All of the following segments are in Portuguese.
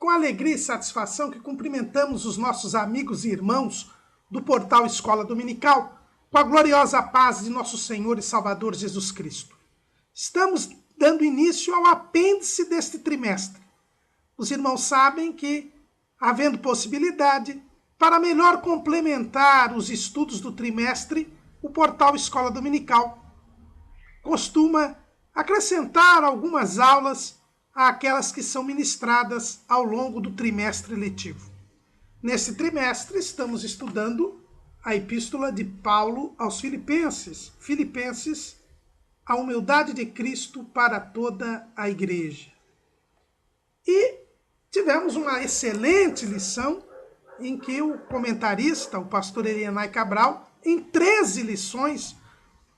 com alegria e satisfação que cumprimentamos os nossos amigos e irmãos do portal Escola Dominical, com a gloriosa paz de nosso Senhor e Salvador Jesus Cristo. Estamos dando início ao apêndice deste trimestre. Os irmãos sabem que, havendo possibilidade, para melhor complementar os estudos do trimestre, o portal Escola Dominical costuma acrescentar algumas aulas àquelas que são ministradas ao longo do trimestre letivo. Nesse trimestre, estamos estudando a epístola de Paulo aos Filipenses. Filipenses, a humildade de Cristo para toda a igreja. E tivemos uma excelente lição em que o comentarista, o pastor Elianai Cabral, em 13 lições,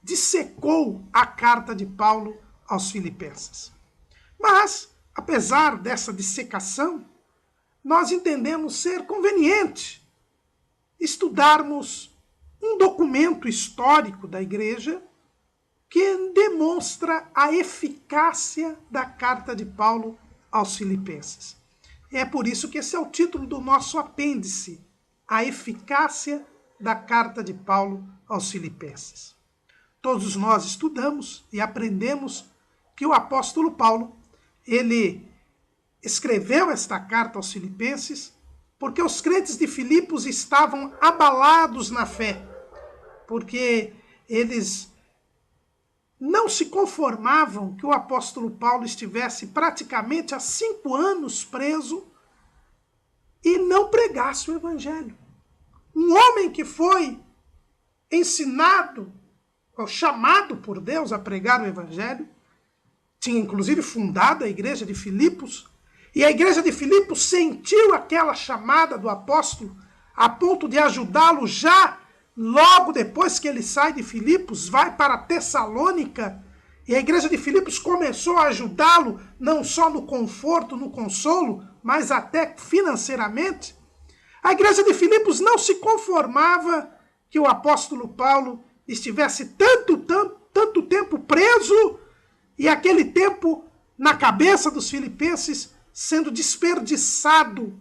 dissecou a carta de Paulo aos Filipenses. Mas, apesar dessa dissecação, nós entendemos ser conveniente estudarmos um documento histórico da igreja que demonstra a eficácia da carta de Paulo aos Filipenses. É por isso que esse é o título do nosso apêndice, a eficácia da carta de Paulo aos Filipenses. Todos nós estudamos e aprendemos que o apóstolo Paulo, ele escreveu esta carta aos Filipenses porque os crentes de Filipos estavam abalados na fé, porque eles não se conformavam que o apóstolo Paulo estivesse praticamente há 5 anos preso e não pregasse o evangelho. Um homem que foi ensinado, ou chamado por Deus a pregar o evangelho, tinha inclusive fundado a igreja de Filipos, e a igreja de Filipos sentiu aquela chamada do apóstolo a ponto de ajudá-lo já logo depois que ele sai de Filipos, vai para Tessalônica, e a igreja de Filipos começou a ajudá-lo não só no conforto, no consolo, mas até financeiramente. A igreja de Filipos não se conformava que o apóstolo Paulo estivesse tanto tempo preso e aquele tempo na cabeça dos filipenses sendo desperdiçado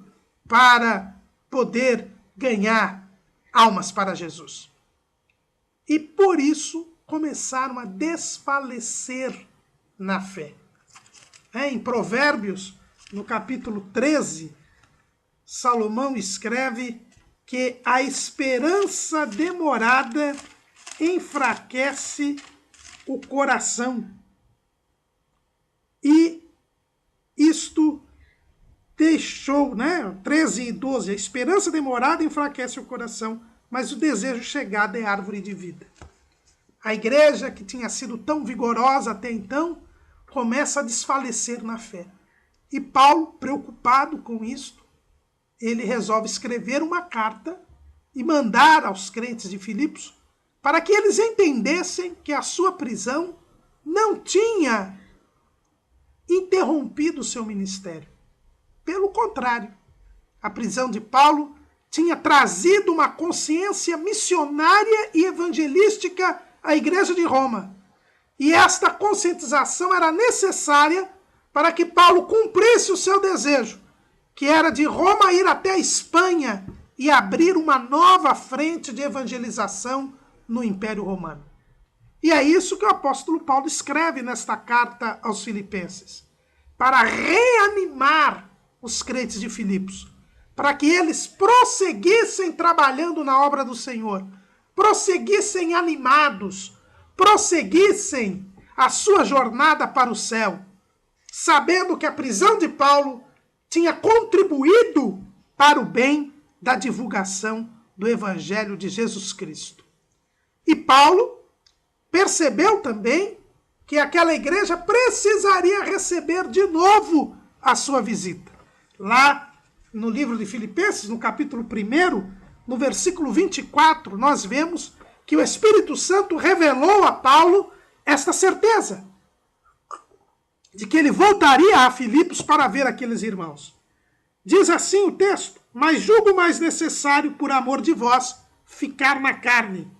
para poder ganhar almas para Jesus. E por isso começaram a desfalecer na fé. Em Provérbios, no capítulo 13, Salomão escreve que a esperança demorada enfraquece o coração. E isto deixou, 13 e 12, a esperança demorada enfraquece o coração, mas o desejo chegado é árvore de vida. A igreja, que tinha sido tão vigorosa até então, começa a desfalecer na fé. E Paulo, preocupado com isto, ele resolve escrever uma carta e mandar aos crentes de Filipos para que eles entendessem que a sua prisão não tinha interrompido o seu ministério. Pelo contrário, a prisão de Paulo tinha trazido uma consciência missionária e evangelística à igreja de Roma. E esta conscientização era necessária para que Paulo cumprisse o seu desejo, que era de Roma ir até a Espanha e abrir uma nova frente de evangelização no Império Romano. E é isso que o apóstolo Paulo escreve nesta carta aos Filipenses, para reanimar os crentes de Filipos, para que eles prosseguissem trabalhando na obra do Senhor, prosseguissem animados, prosseguissem a sua jornada para o céu, sabendo que a prisão de Paulo tinha contribuído para o bem da divulgação do Evangelho de Jesus Cristo. E Paulo percebeu também que aquela igreja precisaria receber de novo a sua visita. Lá no livro de Filipenses, no capítulo 1, no versículo 24, nós vemos que o Espírito Santo revelou a Paulo esta certeza de que ele voltaria a Filipos para ver aqueles irmãos. Diz assim o texto: mas julgo mais necessário, por amor de vós, ficar na carne.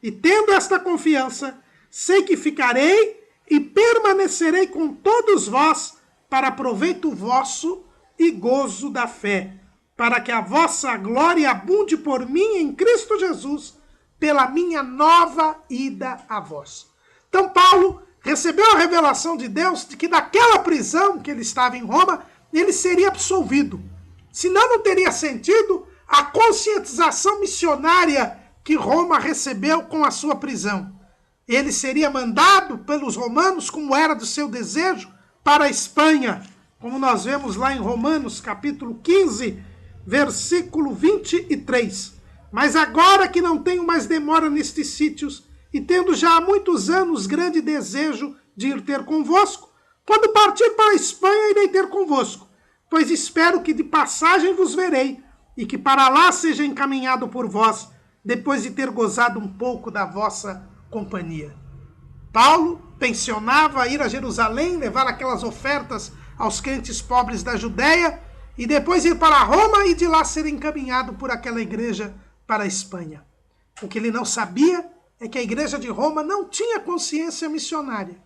E tendo esta confiança, sei que ficarei e permanecerei com todos vós para proveito vosso e gozo da fé, para que a vossa glória abunde por mim em Cristo Jesus, pela minha nova ida a vós. Então Paulo recebeu a revelação de Deus de que daquela prisão que ele estava em Roma, ele seria absolvido. Senão não teria sentido a conscientização missionária que Roma recebeu com a sua prisão. Ele seria mandado pelos romanos, como era do seu desejo, para a Espanha, como nós vemos lá em Romanos, capítulo 15, versículo 23. Mas agora que não tenho mais demora nestes sítios, e tendo já há muitos anos grande desejo de ir ter convosco, quando partir para a Espanha irei ter convosco, pois espero que de passagem vos verei, e que para lá seja encaminhado por vós, depois de ter gozado um pouco da vossa companhia. Paulo pensionava ir a Jerusalém, levar aquelas ofertas aos crentes pobres da Judéia, e depois ir para Roma e de lá ser encaminhado por aquela igreja para a Espanha. O que ele não sabia é que a igreja de Roma não tinha consciência missionária.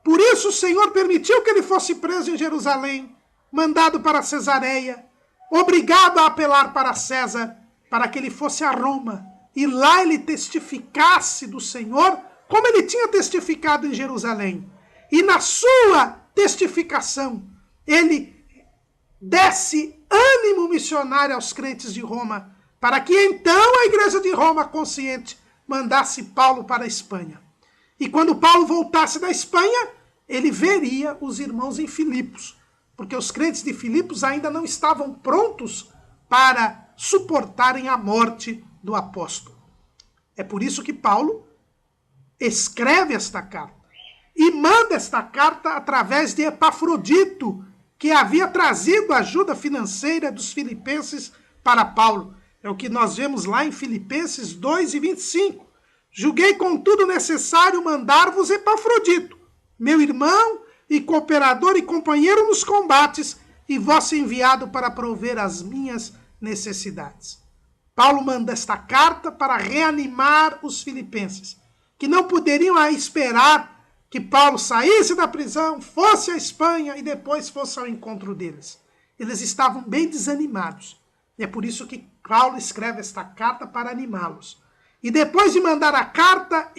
Por isso o Senhor permitiu que ele fosse preso em Jerusalém, mandado para Cesareia, obrigado a apelar para César, para que ele fosse a Roma, e lá ele testificasse do Senhor, como ele tinha testificado em Jerusalém. E na sua testificação, ele desse ânimo missionário aos crentes de Roma, para que então a igreja de Roma, consciente, mandasse Paulo para a Espanha. E quando Paulo voltasse da Espanha, ele veria os irmãos em Filipos, porque os crentes de Filipos ainda não estavam prontos para suportarem a morte do apóstolo. É por isso que Paulo escreve esta carta e manda esta carta através de Epafrodito, que havia trazido ajuda financeira dos filipenses para Paulo. É o que nós vemos lá em Filipenses 2:25. Julguei, contudo, necessário mandar-vos Epafrodito, meu irmão e cooperador e companheiro nos combates, e vosso enviado para prover as minhas necessidades. Paulo manda esta carta para reanimar os filipenses, que não poderiam esperar que Paulo saísse da prisão, fosse à Espanha e depois fosse ao encontro deles. Eles estavam bem desanimados. E é por isso que Paulo escreve esta carta para animá-los. E depois de mandar a carta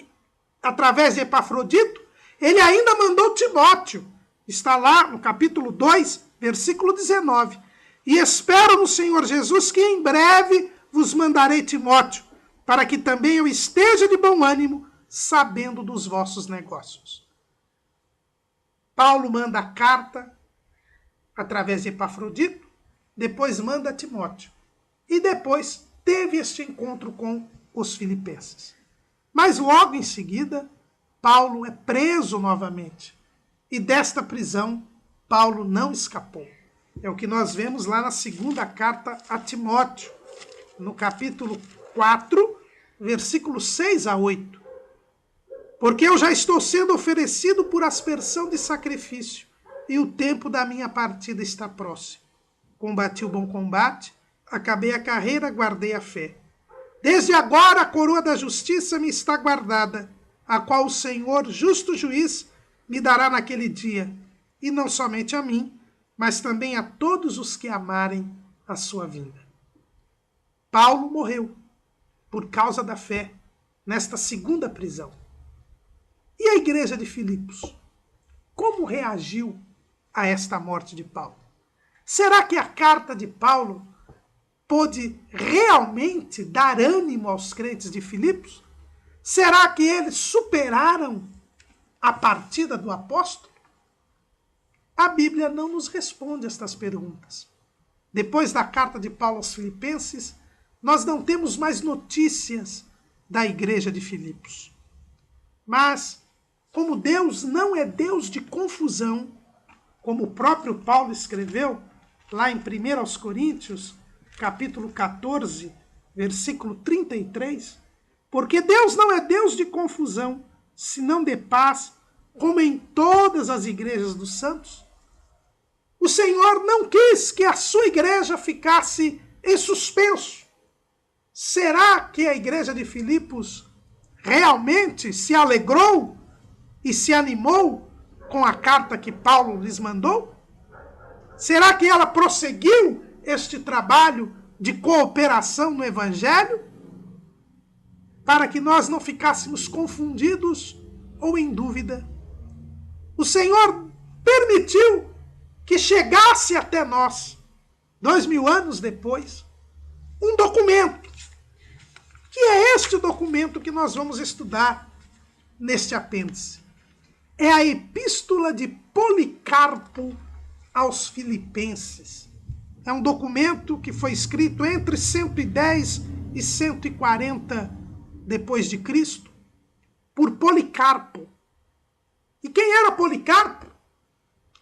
através de Epafrodito, ele ainda mandou Timóteo. Está lá no capítulo 2, versículo 19. E espero no Senhor Jesus que em breve vos mandarei Timóteo, para que também eu esteja de bom ânimo, sabendo dos vossos negócios. Paulo manda a carta através de Epafrodito, depois manda Timóteo. E depois teve este encontro com os filipenses. Mas logo em seguida, Paulo é preso novamente. E desta prisão, Paulo não escapou. É o que nós vemos lá na segunda carta a Timóteo, no capítulo 4, versículos 6 a 8. Porque eu já estou sendo oferecido por aspersão de sacrifício, e o tempo da minha partida está próximo. Combati o bom combate, acabei a carreira, guardei a fé. Desde agora a coroa da justiça me está guardada, a qual o Senhor, justo juiz, me dará naquele dia, e não somente a mim, mas também a todos os que amarem a sua vinda. Paulo morreu por causa da fé nesta segunda prisão. E a igreja de Filipos? Como reagiu a esta morte de Paulo? Será que a carta de Paulo pôde realmente dar ânimo aos crentes de Filipos? Será que eles superaram a partida do apóstolo? A Bíblia não nos responde estas perguntas. Depois da carta de Paulo aos Filipenses, nós não temos mais notícias da igreja de Filipos. Mas, como Deus não é Deus de confusão, como o próprio Paulo escreveu lá em 1 Coríntios, capítulo 14, versículo 33, porque Deus não é Deus de confusão, senão de paz, como em todas as igrejas dos santos. O Senhor não quis que a sua igreja ficasse em suspenso. Será que a igreja de Filipos realmente se alegrou e se animou com a carta que Paulo lhes mandou? Será que ela prosseguiu este trabalho de cooperação no Evangelho? Para que nós não ficássemos confundidos ou em dúvida, o Senhor permitiu que chegasse até nós, 2000 anos depois, um documento, que é este documento que nós vamos estudar neste apêndice. É a Epístola de Policarpo aos Filipenses. É um documento que foi escrito entre 110 e 140 depois de Cristo, por Policarpo. E quem era Policarpo?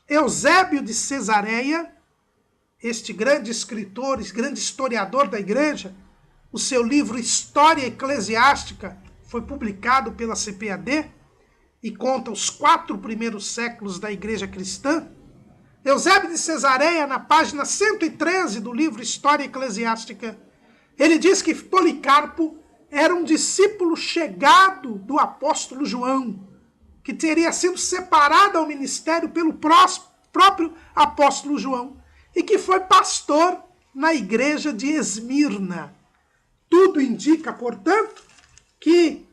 Eusébio de Cesareia, este grande escritor, esse grande historiador da igreja. O seu livro História Eclesiástica foi publicado pela CPAD e conta os 4 primeiros séculos da igreja cristã. Eusébio de Cesareia, na página 113 do livro História Eclesiástica, ele diz que Policarpo era um discípulo chegado do apóstolo João, que teria sido separado ao ministério pelo próprio apóstolo João, e que foi pastor na igreja de Esmirna. Tudo indica, portanto, que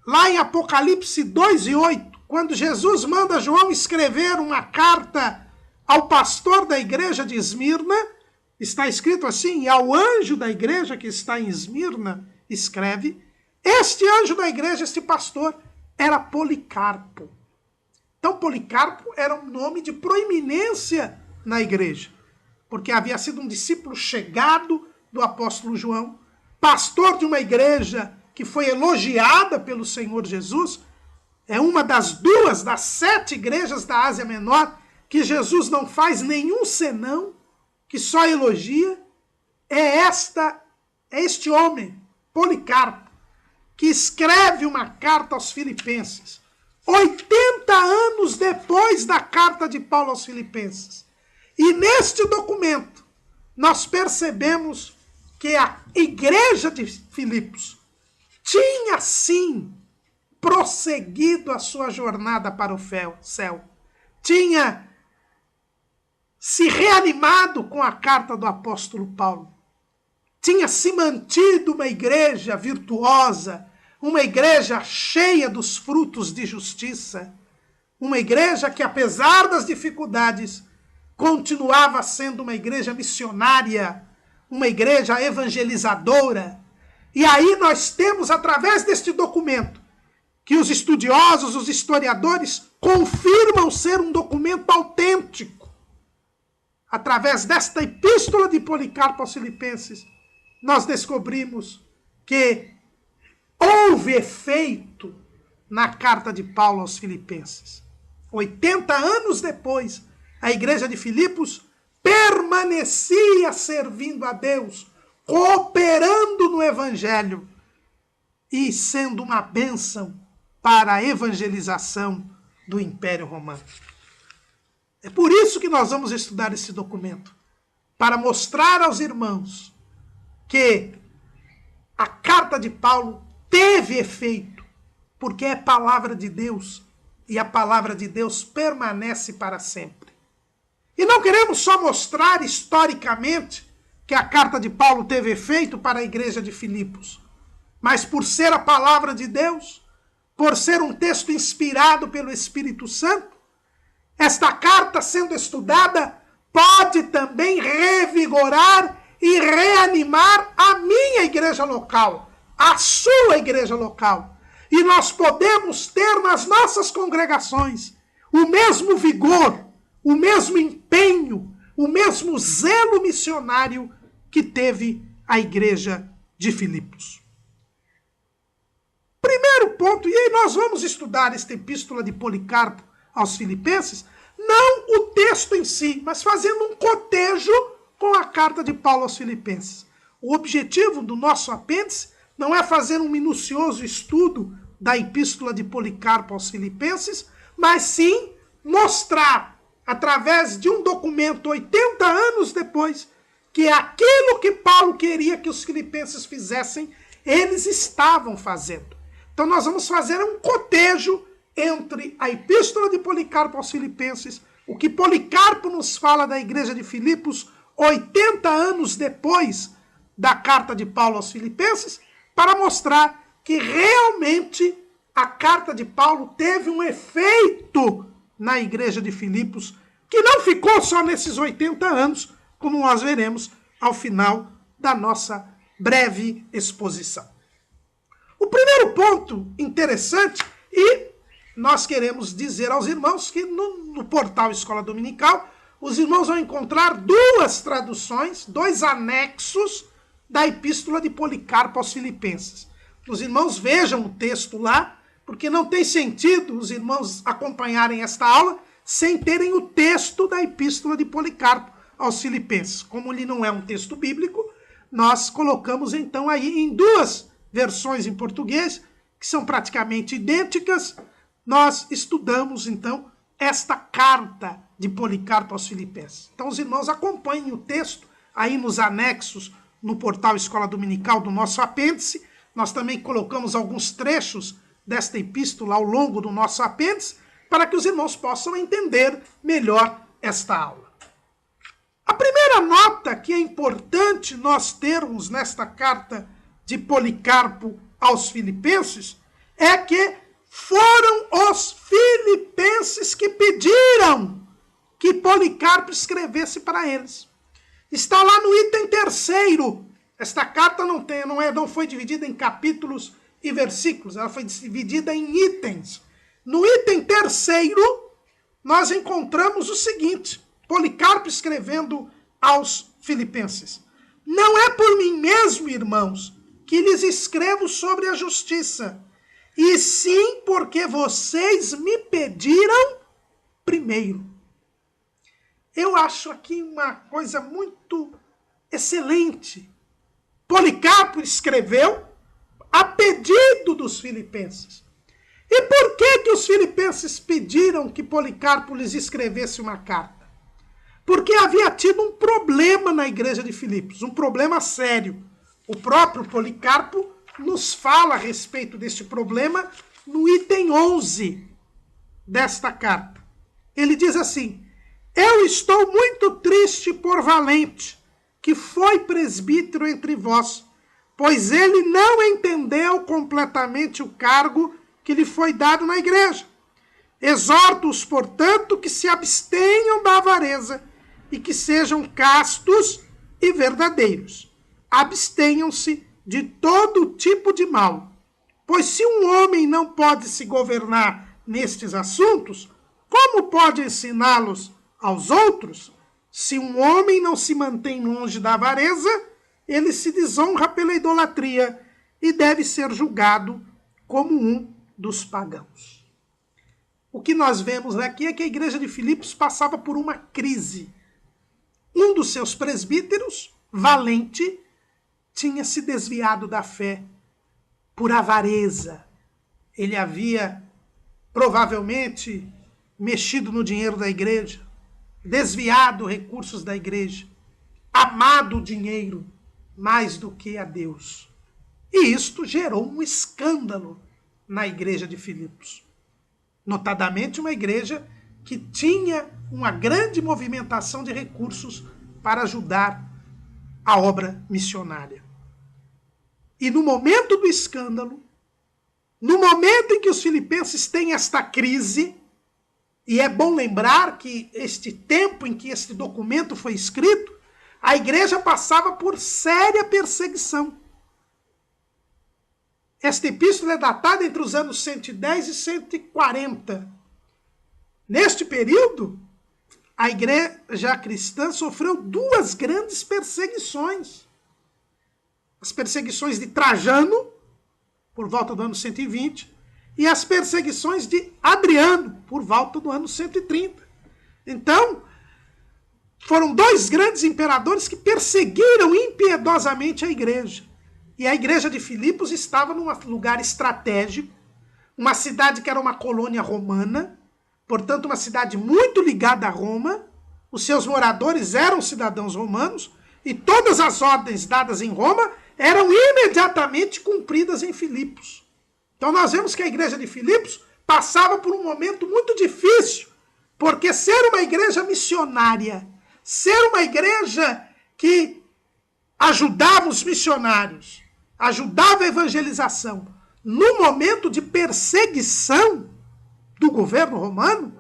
lá em Apocalipse 2:8, quando Jesus manda João escrever uma carta ao pastor da igreja de Esmirna, está escrito assim: e ao anjo da igreja que está em Esmirna, escreve. Este anjo da igreja, este pastor, era Policarpo. Então, Policarpo era um nome de proeminência na igreja, porque havia sido um discípulo chegado do apóstolo João, pastor de uma igreja que foi elogiada pelo Senhor Jesus. É uma das 7 igrejas da Ásia Menor que Jesus não faz nenhum senão, que só elogia. É este homem, Policarpo, que escreve uma carta aos Filipenses, 80 anos depois da carta de Paulo aos Filipenses. E neste documento, nós percebemos que a igreja de Filipos tinha, sim, prosseguido a sua jornada para o céu. Tinha se reanimado com a carta do apóstolo Paulo. Tinha se mantido uma igreja virtuosa, uma igreja cheia dos frutos de justiça, uma igreja que, apesar das dificuldades, continuava sendo uma igreja missionária, uma igreja evangelizadora. E aí nós temos, através deste documento, que os estudiosos, os historiadores, confirmam ser um documento autêntico. Através desta epístola de Policarpo aos Filipenses, nós descobrimos que houve efeito na carta de Paulo aos Filipenses. 80 anos depois, a igreja de Filipos permanecia servindo a Deus, cooperando no Evangelho e sendo uma bênção para a evangelização do Império Romano. É por isso que nós vamos estudar esse documento, para mostrar aos irmãos que a carta de Paulo teve efeito, porque é palavra de Deus, e a palavra de Deus permanece para sempre. E não queremos só mostrar historicamente que a carta de Paulo teve efeito para a igreja de Filipos, mas por ser a palavra de Deus, por ser um texto inspirado pelo Espírito Santo, esta carta, sendo estudada, pode também revigorar e reanimar a minha igreja local, a sua igreja local. E nós podemos ter nas nossas congregações o mesmo vigor, o mesmo empenho, o mesmo zelo missionário que teve a igreja de Filipos. Primeiro ponto, e aí nós vamos estudar esta epístola de Policarpo aos Filipenses, não o texto em si, mas fazendo um cotejo com a carta de Paulo aos Filipenses. O objetivo do nosso apêndice não é fazer um minucioso estudo da epístola de Policarpo aos Filipenses, mas sim mostrar, através de um documento 80 anos depois, que aquilo que Paulo queria que os filipenses fizessem, eles estavam fazendo. Então nós vamos fazer um cotejo entre a epístola de Policarpo aos Filipenses o que Policarpo nos fala da igreja de Filipos 80 anos depois da carta de Paulo aos Filipenses, para mostrar que realmente a carta de Paulo teve um efeito na igreja de Filipos, que não ficou só nesses 80 anos, como nós veremos ao final da nossa breve exposição. O primeiro ponto interessante, e nós queremos dizer aos irmãos que no portal Escola Dominical, os irmãos vão encontrar duas traduções, dois anexos da epístola de Policarpo aos Filipenses. Os irmãos vejam o texto lá, porque não tem sentido os irmãos acompanharem esta aula sem terem o texto da epístola de Policarpo aos Filipenses. Como ele não é um texto bíblico, nós colocamos então aí em duas versões em português, que são praticamente idênticas. Nós estudamos então esta carta de Policarpo aos Filipenses. Então os irmãos acompanhem o texto aí nos anexos no portal Escola Dominical do nosso apêndice. Nós também colocamos alguns trechos desta epístola ao longo do nosso apêndice, para que os irmãos possam entender melhor esta aula. A primeira nota que é importante nós termos nesta carta de Policarpo aos Filipenses é que foram os filipenses que pediram que Policarpo escrevesse para eles. Está lá no item 3º. Esta carta não foi dividida em capítulos e versículos, ela foi dividida em itens. No item 3º, nós encontramos o seguinte: Policarpo escrevendo aos filipenses: não é por mim mesmo, irmãos, que lhes escrevo sobre a justiça, e sim porque vocês me pediram primeiro. Eu acho aqui uma coisa muito excelente. Policarpo escreveu a pedido dos filipenses. E por que os filipenses pediram que Policarpo lhes escrevesse uma carta? Porque havia tido um problema na igreja de Filipos, um problema sério. O próprio Policarpo nos fala a respeito deste problema no item 11 desta carta. Ele diz assim: eu estou muito triste por Valente, que foi presbítero entre vós, pois ele não entendeu completamente o cargo que lhe foi dado na igreja. Exorto-os, portanto, que se abstenham da avareza e que sejam castos e verdadeiros. Abstenham-se de todo tipo de mal. Pois se um homem não pode se governar nestes assuntos, como pode ensiná-los aos outros? Se um homem não se mantém longe da avareza, ele se desonra pela idolatria e deve ser julgado como um dos pagãos. O que nós vemos aqui é que a igreja de Filipos passava por uma crise. Um dos seus presbíteros, Valente, tinha se desviado da fé por avareza. Ele havia provavelmente mexido no dinheiro da igreja, desviado recursos da igreja, amado o dinheiro mais do que a Deus. E isto gerou um escândalo na igreja de Filipos. Notadamente uma igreja que tinha uma grande movimentação de recursos para ajudar a obra missionária. E no momento do escândalo, no momento em que os filipenses têm esta crise, e é bom lembrar que este tempo em que este documento foi escrito, a igreja passava por séria perseguição. Esta epístola é datada entre os anos 110 e 140. Neste período, a igreja cristã sofreu duas grandes perseguições. As perseguições de Trajano, por volta do ano 120, e as perseguições de Adriano, por volta do ano 130. Então, foram dois grandes imperadores que perseguiram impiedosamente a igreja. E a igreja de Filipos estava num lugar estratégico, uma cidade que era uma colônia romana, portanto uma cidade muito ligada a Roma. Os seus moradores eram cidadãos romanos e todas as ordens dadas em Roma eram imediatamente cumpridas em Filipos. Então nós vemos que a igreja de Filipos passava por um momento muito difícil, Porque ser uma igreja missionária, ser uma igreja que ajudava os missionários, ajudava a evangelização, no momento de perseguição do governo romano,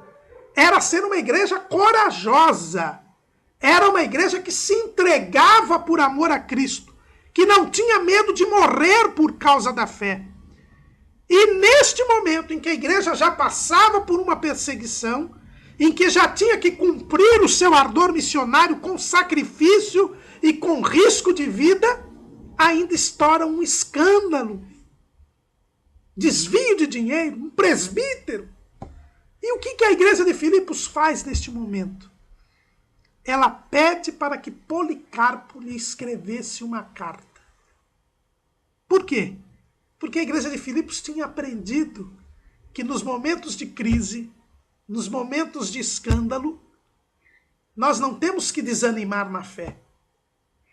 era ser uma igreja corajosa. Era uma igreja que se entregava por amor a Cristo, que não tinha medo de morrer por causa da fé. E neste momento em que a igreja já passava por uma perseguição, em que já tinha que cumprir o seu ardor missionário com sacrifício e com risco de vida, ainda estoura um escândalo. Desvio de dinheiro, um presbítero. E o que a igreja de Filipos faz neste momento? Ela pede para que Policarpo lhe escrevesse uma carta. Por quê? Porque a igreja de Filipos tinha aprendido que nos momentos de crise, nos momentos de escândalo, nós não temos que desanimar na fé,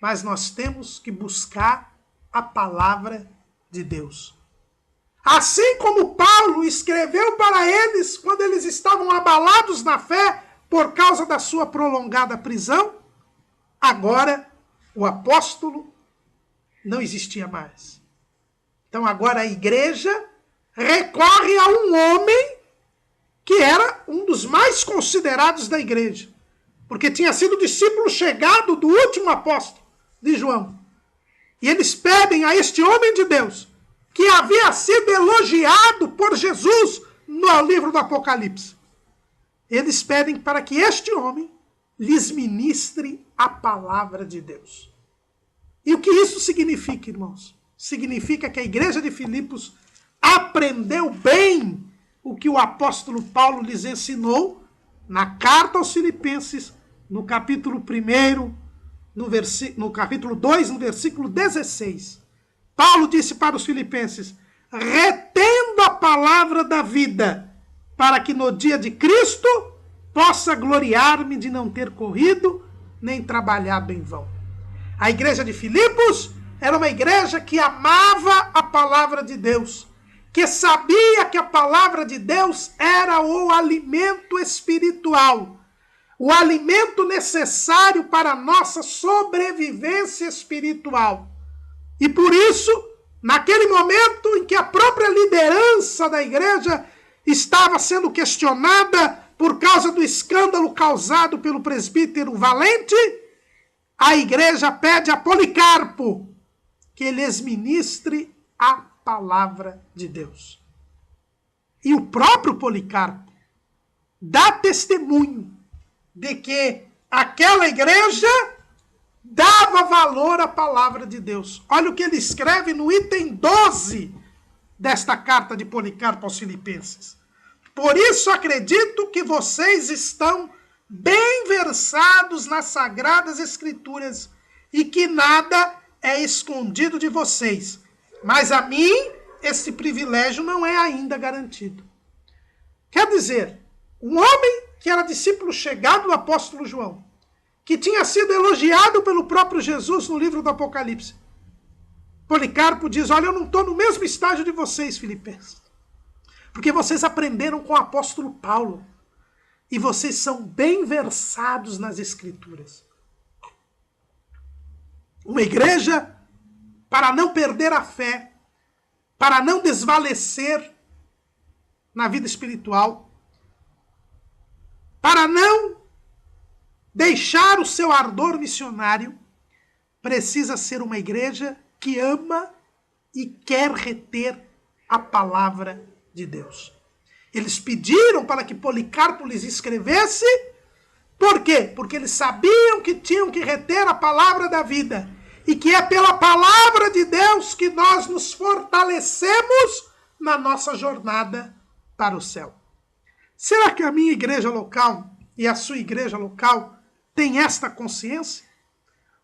mas nós temos que buscar a palavra de Deus. Assim como Paulo escreveu para eles quando eles estavam abalados na fé por causa da sua prolongada prisão, agora o apóstolo não existia mais. Então agora a igreja recorre a um homem que era um dos mais considerados da igreja, porque tinha sido discípulo chegado do último apóstolo de João. E eles pedem a este homem de Deus, que havia sido elogiado por Jesus no livro do Apocalipse. Eles pedem para que este homem lhes ministre a palavra de Deus. E o que isso significa, irmãos? Significa que a igreja de Filipos aprendeu bem o que o apóstolo Paulo lhes ensinou na carta aos Filipenses, no capítulo 1, no capítulo 2, no versículo 16. Paulo disse para os filipenses: retendo a palavra da vida, para que no dia de Cristo possa gloriar-me de não ter corrido, nem trabalhado em vão. A igreja de Filipos era uma igreja que amava a palavra de Deus, que sabia que a palavra de Deus era o alimento espiritual, o alimento necessário para a nossa sobrevivência espiritual. E por isso, naquele momento em que a própria liderança da igreja estava sendo questionada por causa do escândalo causado pelo presbítero Valente, a igreja pede a Policarpo que lhes ministre a palavra de Deus. E o próprio Policarpo dá testemunho de que aquela igreja dava valor à palavra de Deus. Olha o que ele escreve no item 12 desta carta de Policarpo aos Filipenses. Por isso acredito que vocês estão bem versados nas Sagradas Escrituras e que nada é escondido de vocês. Mas a mim, esse privilégio não é ainda garantido. Quer dizer, um homem que era discípulo chegado do apóstolo João, que tinha sido elogiado pelo próprio Jesus no livro do Apocalipse. Policarpo diz: olha, eu não estou no mesmo estágio de vocês, filipenses, porque vocês aprenderam com o apóstolo Paulo, e vocês são bem versados nas Escrituras. Uma igreja, para não perder a fé, para não desvalecer na vida espiritual, para não deixar o seu ardor missionário, precisa ser uma igreja que ama e quer reter a palavra de Deus. Eles pediram para que Policarpo lhes escrevesse. Por quê? Porque eles sabiam que tinham que reter a palavra da vida. E que é pela palavra de Deus que nós nos fortalecemos na nossa jornada para o céu. Será que a minha igreja local e a sua igreja local tem esta consciência?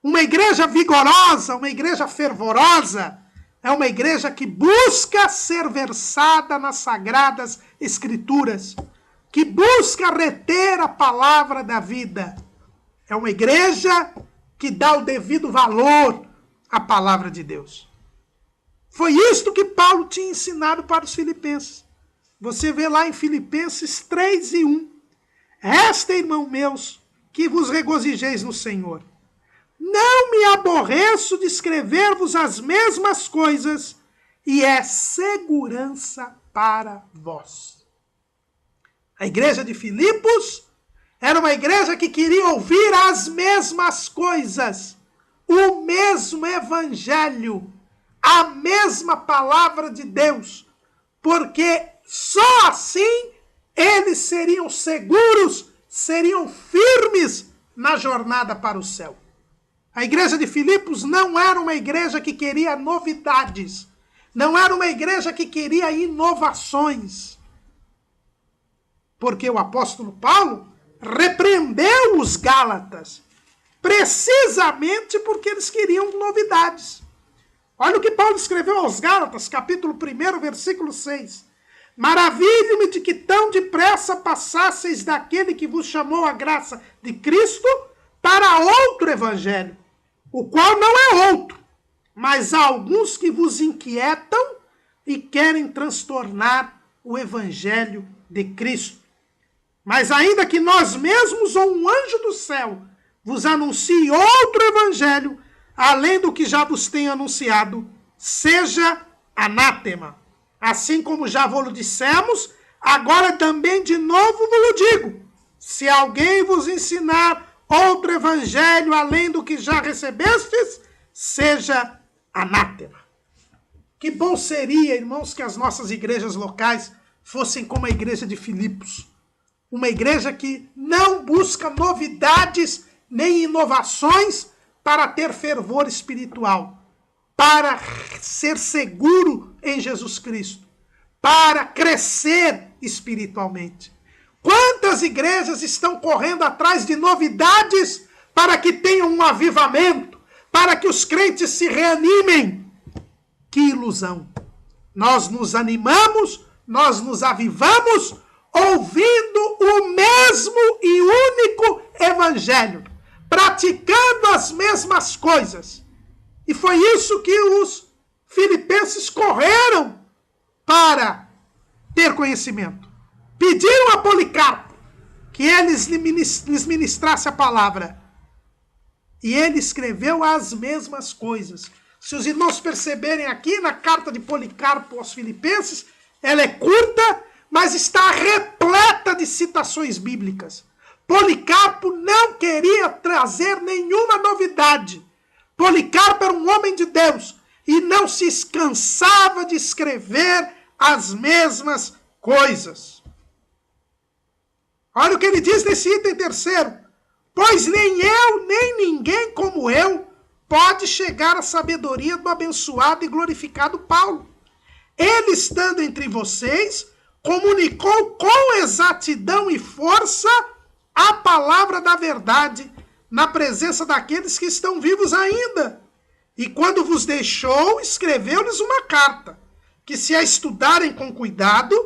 Uma igreja vigorosa, uma igreja fervorosa, é uma igreja que busca ser versada nas Sagradas Escrituras, que busca reter a palavra da vida. É uma igreja que dá o devido valor à palavra de Deus. Foi isto que Paulo tinha ensinado para os filipenses. Você vê lá em Filipenses 3:1. Resta, irmão meus, que vos regozijeis no Senhor. Não me aborreço de escrever-vos as mesmas coisas, e é segurança para vós. A igreja de Filipos era uma igreja que queria ouvir as mesmas coisas, o mesmo evangelho, a mesma palavra de Deus, porque só assim eles seriam seguros, seriam firmes na jornada para o céu. A igreja de Filipos não era uma igreja que queria novidades, não era uma igreja que queria inovações, porque o apóstolo Paulo repreendeu os Gálatas, precisamente porque eles queriam novidades. Olha o que Paulo escreveu aos Gálatas, capítulo 1, versículo 6. Maravilho-me de que tão depressa passasseis daquele que vos chamou a graça de Cristo para outro evangelho, o qual não é outro, mas há alguns que vos inquietam e querem transtornar o evangelho de Cristo. Mas ainda que nós mesmos ou um anjo do céu vos anuncie outro evangelho, além do que já vos tenho anunciado, seja anátema. Assim como já vos dissemos, agora também de novo vos digo, se alguém vos ensinar outro evangelho além do que já recebestes, seja anátema. Que bom seria, irmãos, que as nossas igrejas locais fossem como a igreja de Filipos. Uma igreja que não busca novidades nem inovações para ter fervor espiritual, para ser seguro em Jesus Cristo, para crescer espiritualmente. Quantas igrejas estão correndo atrás de novidades para que tenham um avivamento, para que os crentes se reanimem? Que ilusão! Nós nos animamos, nós nos avivamos, ouvindo o mesmo e único evangelho, praticando as mesmas coisas. E foi isso que os filipenses correram para ter conhecimento. Pediram a Policarpo que eles lhes ministrasse a palavra. E ele escreveu as mesmas coisas. Se os irmãos perceberem aqui na carta de Policarpo aos filipenses, ela é curta, mas está repleta de citações bíblicas. Policarpo não queria trazer nenhuma novidade. Policarpo era um homem de Deus e não se cansava de escrever as mesmas coisas. Olha o que ele diz nesse item terceiro. Pois nem eu, nem ninguém como eu, pode chegar à sabedoria do abençoado e glorificado Paulo. Ele, estando entre vocês, comunicou com exatidão e força a palavra da verdade na presença daqueles que estão vivos ainda. E quando vos deixou, escreveu-lhes uma carta, que se a estudarem com cuidado,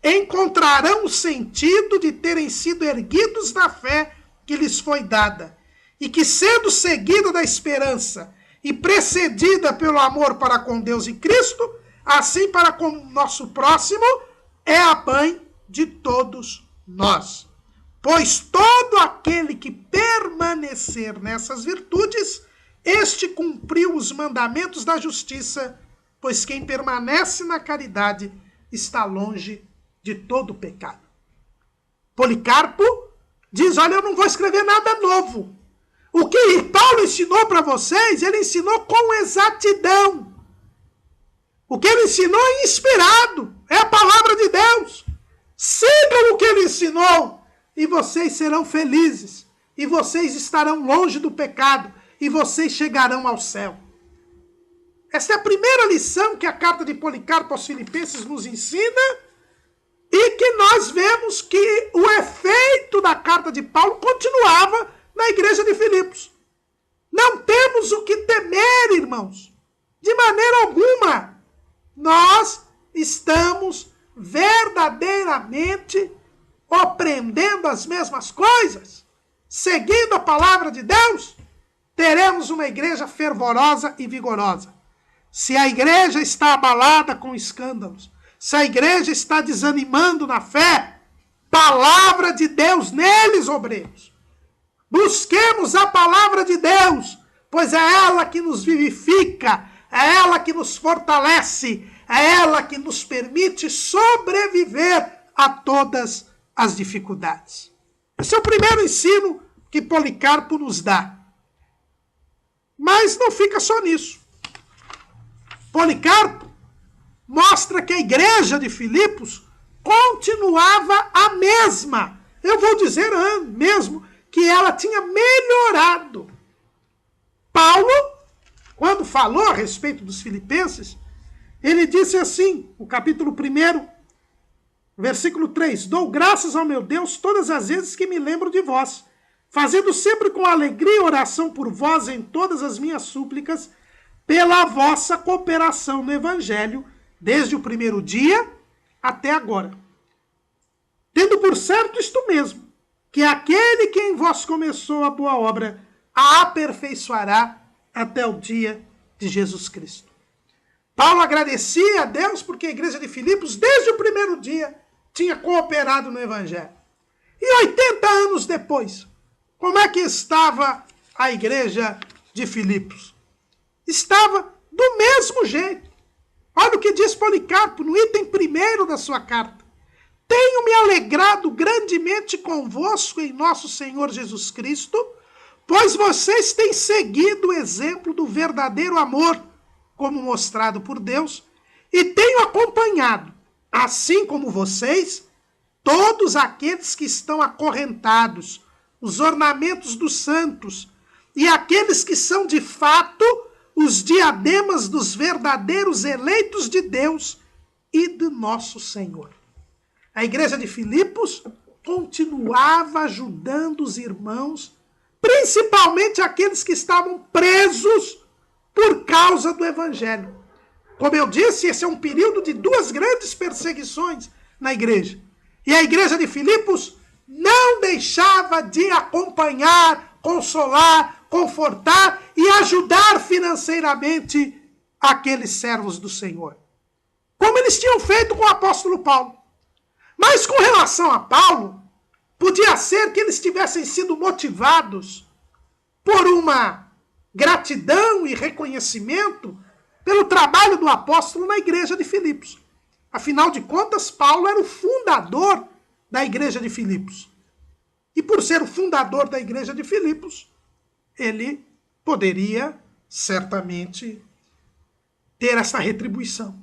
encontrarão o sentido de terem sido erguidos na fé que lhes foi dada, e que, sendo seguida da esperança e precedida pelo amor para com Deus e Cristo, assim para com o nosso próximo, é a mãe de todos nós. Pois todo aquele que permanecer nessas virtudes, este cumpriu os mandamentos da justiça, pois quem permanece na caridade está longe de todo pecado. Policarpo diz, olha, eu não vou escrever nada novo. O que Paulo ensinou para vocês, ele ensinou com exatidão. O que ele ensinou é inspirado, é a palavra de Deus. Sigam o que ele ensinou e vocês serão felizes. E vocês estarão longe do pecado e vocês chegarão ao céu. Essa é a primeira lição que a carta de Policarpo aos Filipenses nos ensina e que nós vemos que o efeito da carta de Paulo continuava na igreja de Filipos. Não temos o que temer, irmãos, de maneira alguma. Nós estamos verdadeiramente aprendendo as mesmas coisas, seguindo a palavra de Deus, teremos uma igreja fervorosa e vigorosa. Se a igreja está abalada com escândalos, se a igreja está desanimando na fé, palavra de Deus neles, obreiros. Busquemos a palavra de Deus, pois é ela que nos vivifica, é ela que nos fortalece, é ela que nos permite sobreviver a todas as dificuldades. Esse é o primeiro ensino que Policarpo nos dá. Mas não fica só nisso. Policarpo mostra que a igreja de Filipos continuava a mesma. Eu vou dizer mesmo que ela tinha melhorado. Paulo, quando falou a respeito dos filipenses, ele disse assim, no capítulo 1, versículo 3, dou graças ao meu Deus todas as vezes que me lembro de vós, fazendo sempre com alegria oração por vós em todas as minhas súplicas, pela vossa cooperação no Evangelho, desde o primeiro dia até agora. Tendo por certo isto mesmo, que aquele que em vós começou a boa obra, a aperfeiçoará até o dia de Jesus Cristo. Paulo agradecia a Deus porque a igreja de Filipos, desde o primeiro dia, tinha cooperado no Evangelho. E 80 anos depois, como é que estava a igreja de Filipos? Estava do mesmo jeito. Olha o que diz Policarpo no item 1 da sua carta. Tenho me alegrado grandemente convosco em nosso Senhor Jesus Cristo, pois vocês têm seguido o exemplo do verdadeiro amor, como mostrado por Deus, e tenho acompanhado, assim como vocês, todos aqueles que estão acorrentados, os ornamentos dos santos, e aqueles que são de fato os diademas dos verdadeiros eleitos de Deus e de nosso Senhor. A igreja de Filipos continuava ajudando os irmãos, principalmente aqueles que estavam presos por causa do Evangelho. Como eu disse, esse é um período de 2 grandes perseguições na igreja. E a igreja de Filipos não deixava de acompanhar, consolar, confortar e ajudar financeiramente aqueles servos do Senhor. Como eles tinham feito com o apóstolo Paulo. Mas com relação a Paulo, podia ser que eles tivessem sido motivados por uma gratidão e reconhecimento pelo trabalho do apóstolo na igreja de Filipos. Afinal de contas, Paulo era o fundador da igreja de Filipos. E por ser o fundador da igreja de Filipos, ele poderia certamente ter essa retribuição.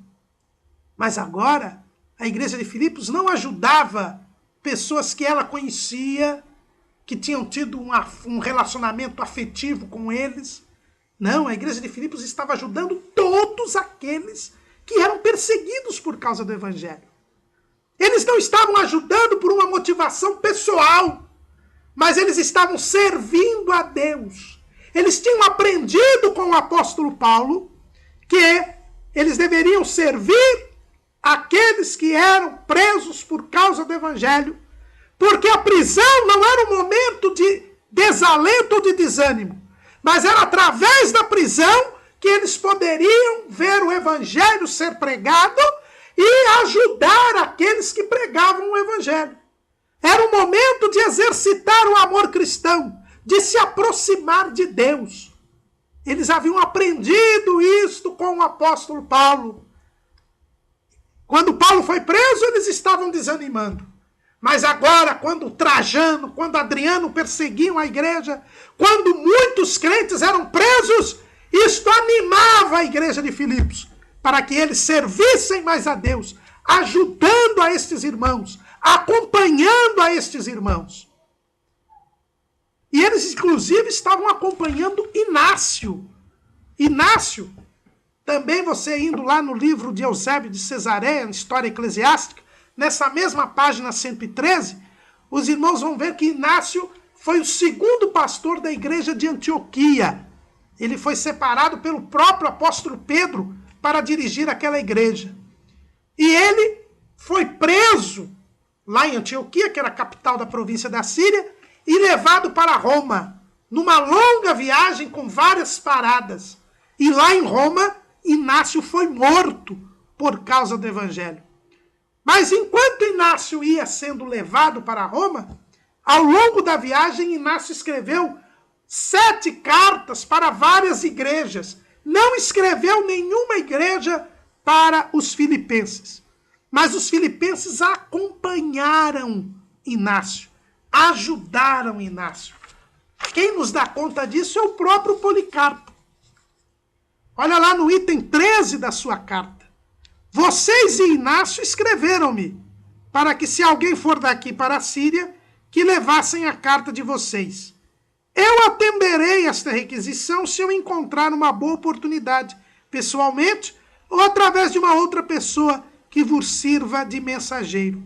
Mas agora, a igreja de Filipos não ajudava pessoas que ela conhecia, que tinham tido um relacionamento afetivo com eles. Não, a igreja de Filipos estava ajudando todos aqueles que eram perseguidos por causa do Evangelho. Eles não estavam ajudando por uma motivação pessoal, mas eles estavam servindo a Deus. Eles tinham aprendido com o apóstolo Paulo que eles deveriam servir aqueles que eram presos por causa do Evangelho, porque a prisão não era um momento de desalento ou de desânimo, mas era através da prisão que eles poderiam ver o Evangelho ser pregado e ajudar aqueles que pregavam o Evangelho. Era um momento de exercitar o amor cristão, de se aproximar de Deus. Eles haviam aprendido isto com o apóstolo Paulo. Quando Paulo foi preso, eles estavam desanimando. Mas agora, quando Trajano, quando Adriano perseguiam a igreja, quando muitos crentes eram presos, isto animava a igreja de Filipos, para que eles servissem mais a Deus, ajudando a estes irmãos, acompanhando a estes irmãos. E eles, inclusive, estavam acompanhando Inácio. Inácio, também você indo lá no livro de Eusébio de Cesareia, na História Eclesiástica, nessa mesma página 113, os irmãos vão ver que Inácio foi o segundo pastor da igreja de Antioquia. Ele foi separado pelo próprio apóstolo Pedro para dirigir aquela igreja. E ele foi preso lá em Antioquia, que era a capital da província da Síria, e levado para Roma, numa longa viagem com várias paradas. E lá em Roma, Inácio foi morto por causa do Evangelho. Mas enquanto Inácio ia sendo levado para Roma, ao longo da viagem, Inácio escreveu 7 cartas para várias igrejas. Não escreveu nenhuma igreja para os filipenses. Mas os filipenses acompanharam Inácio, ajudaram Inácio. Quem nos dá conta disso é o próprio Policarpo. Olha lá no item 13 da sua carta. Vocês e Inácio escreveram-me, para que se alguém for daqui para a Síria, que levassem a carta de vocês. Eu atenderei esta requisição se eu encontrar uma boa oportunidade, pessoalmente ou através de uma outra pessoa que vos sirva de mensageiro.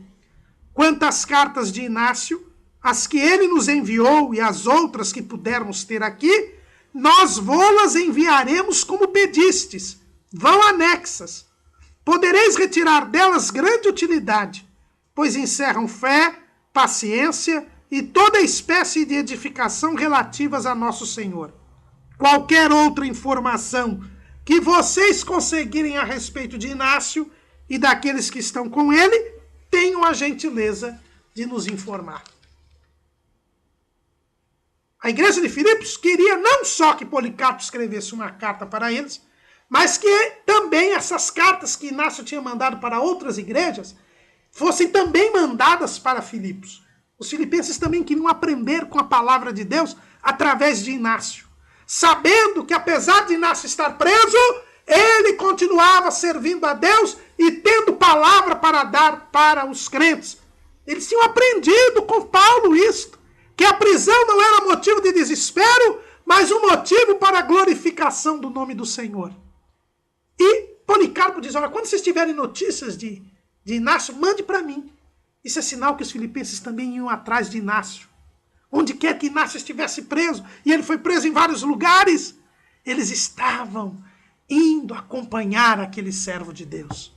Quanto às cartas de Inácio, as que ele nos enviou e as outras que pudermos ter aqui, nós vô-las enviaremos como pedistes, vão anexas. Podereis retirar delas grande utilidade, pois encerram fé, paciência e toda espécie de edificação relativas a nosso Senhor. Qualquer outra informação que vocês conseguirem a respeito de Inácio e daqueles que estão com ele, tenham a gentileza de nos informar. A igreja de Filipos queria não só que Policarpo escrevesse uma carta para eles, mas que também essas cartas que Inácio tinha mandado para outras igrejas fossem também mandadas para Filipos. Os filipenses também queriam aprender com a palavra de Deus através de Inácio, sabendo que apesar de Inácio estar preso, ele continuava servindo a Deus e tendo palavra para dar para os crentes. Eles tinham aprendido com Paulo isto, que a prisão não era motivo de desespero, mas um motivo para a glorificação do nome do Senhor. E Policarpo diz, olha, quando vocês tiverem notícias de Inácio, mande para mim. Isso é sinal que os filipenses também iam atrás de Inácio. Onde quer que Inácio estivesse preso, e ele foi preso em vários lugares, eles estavam indo acompanhar aquele servo de Deus.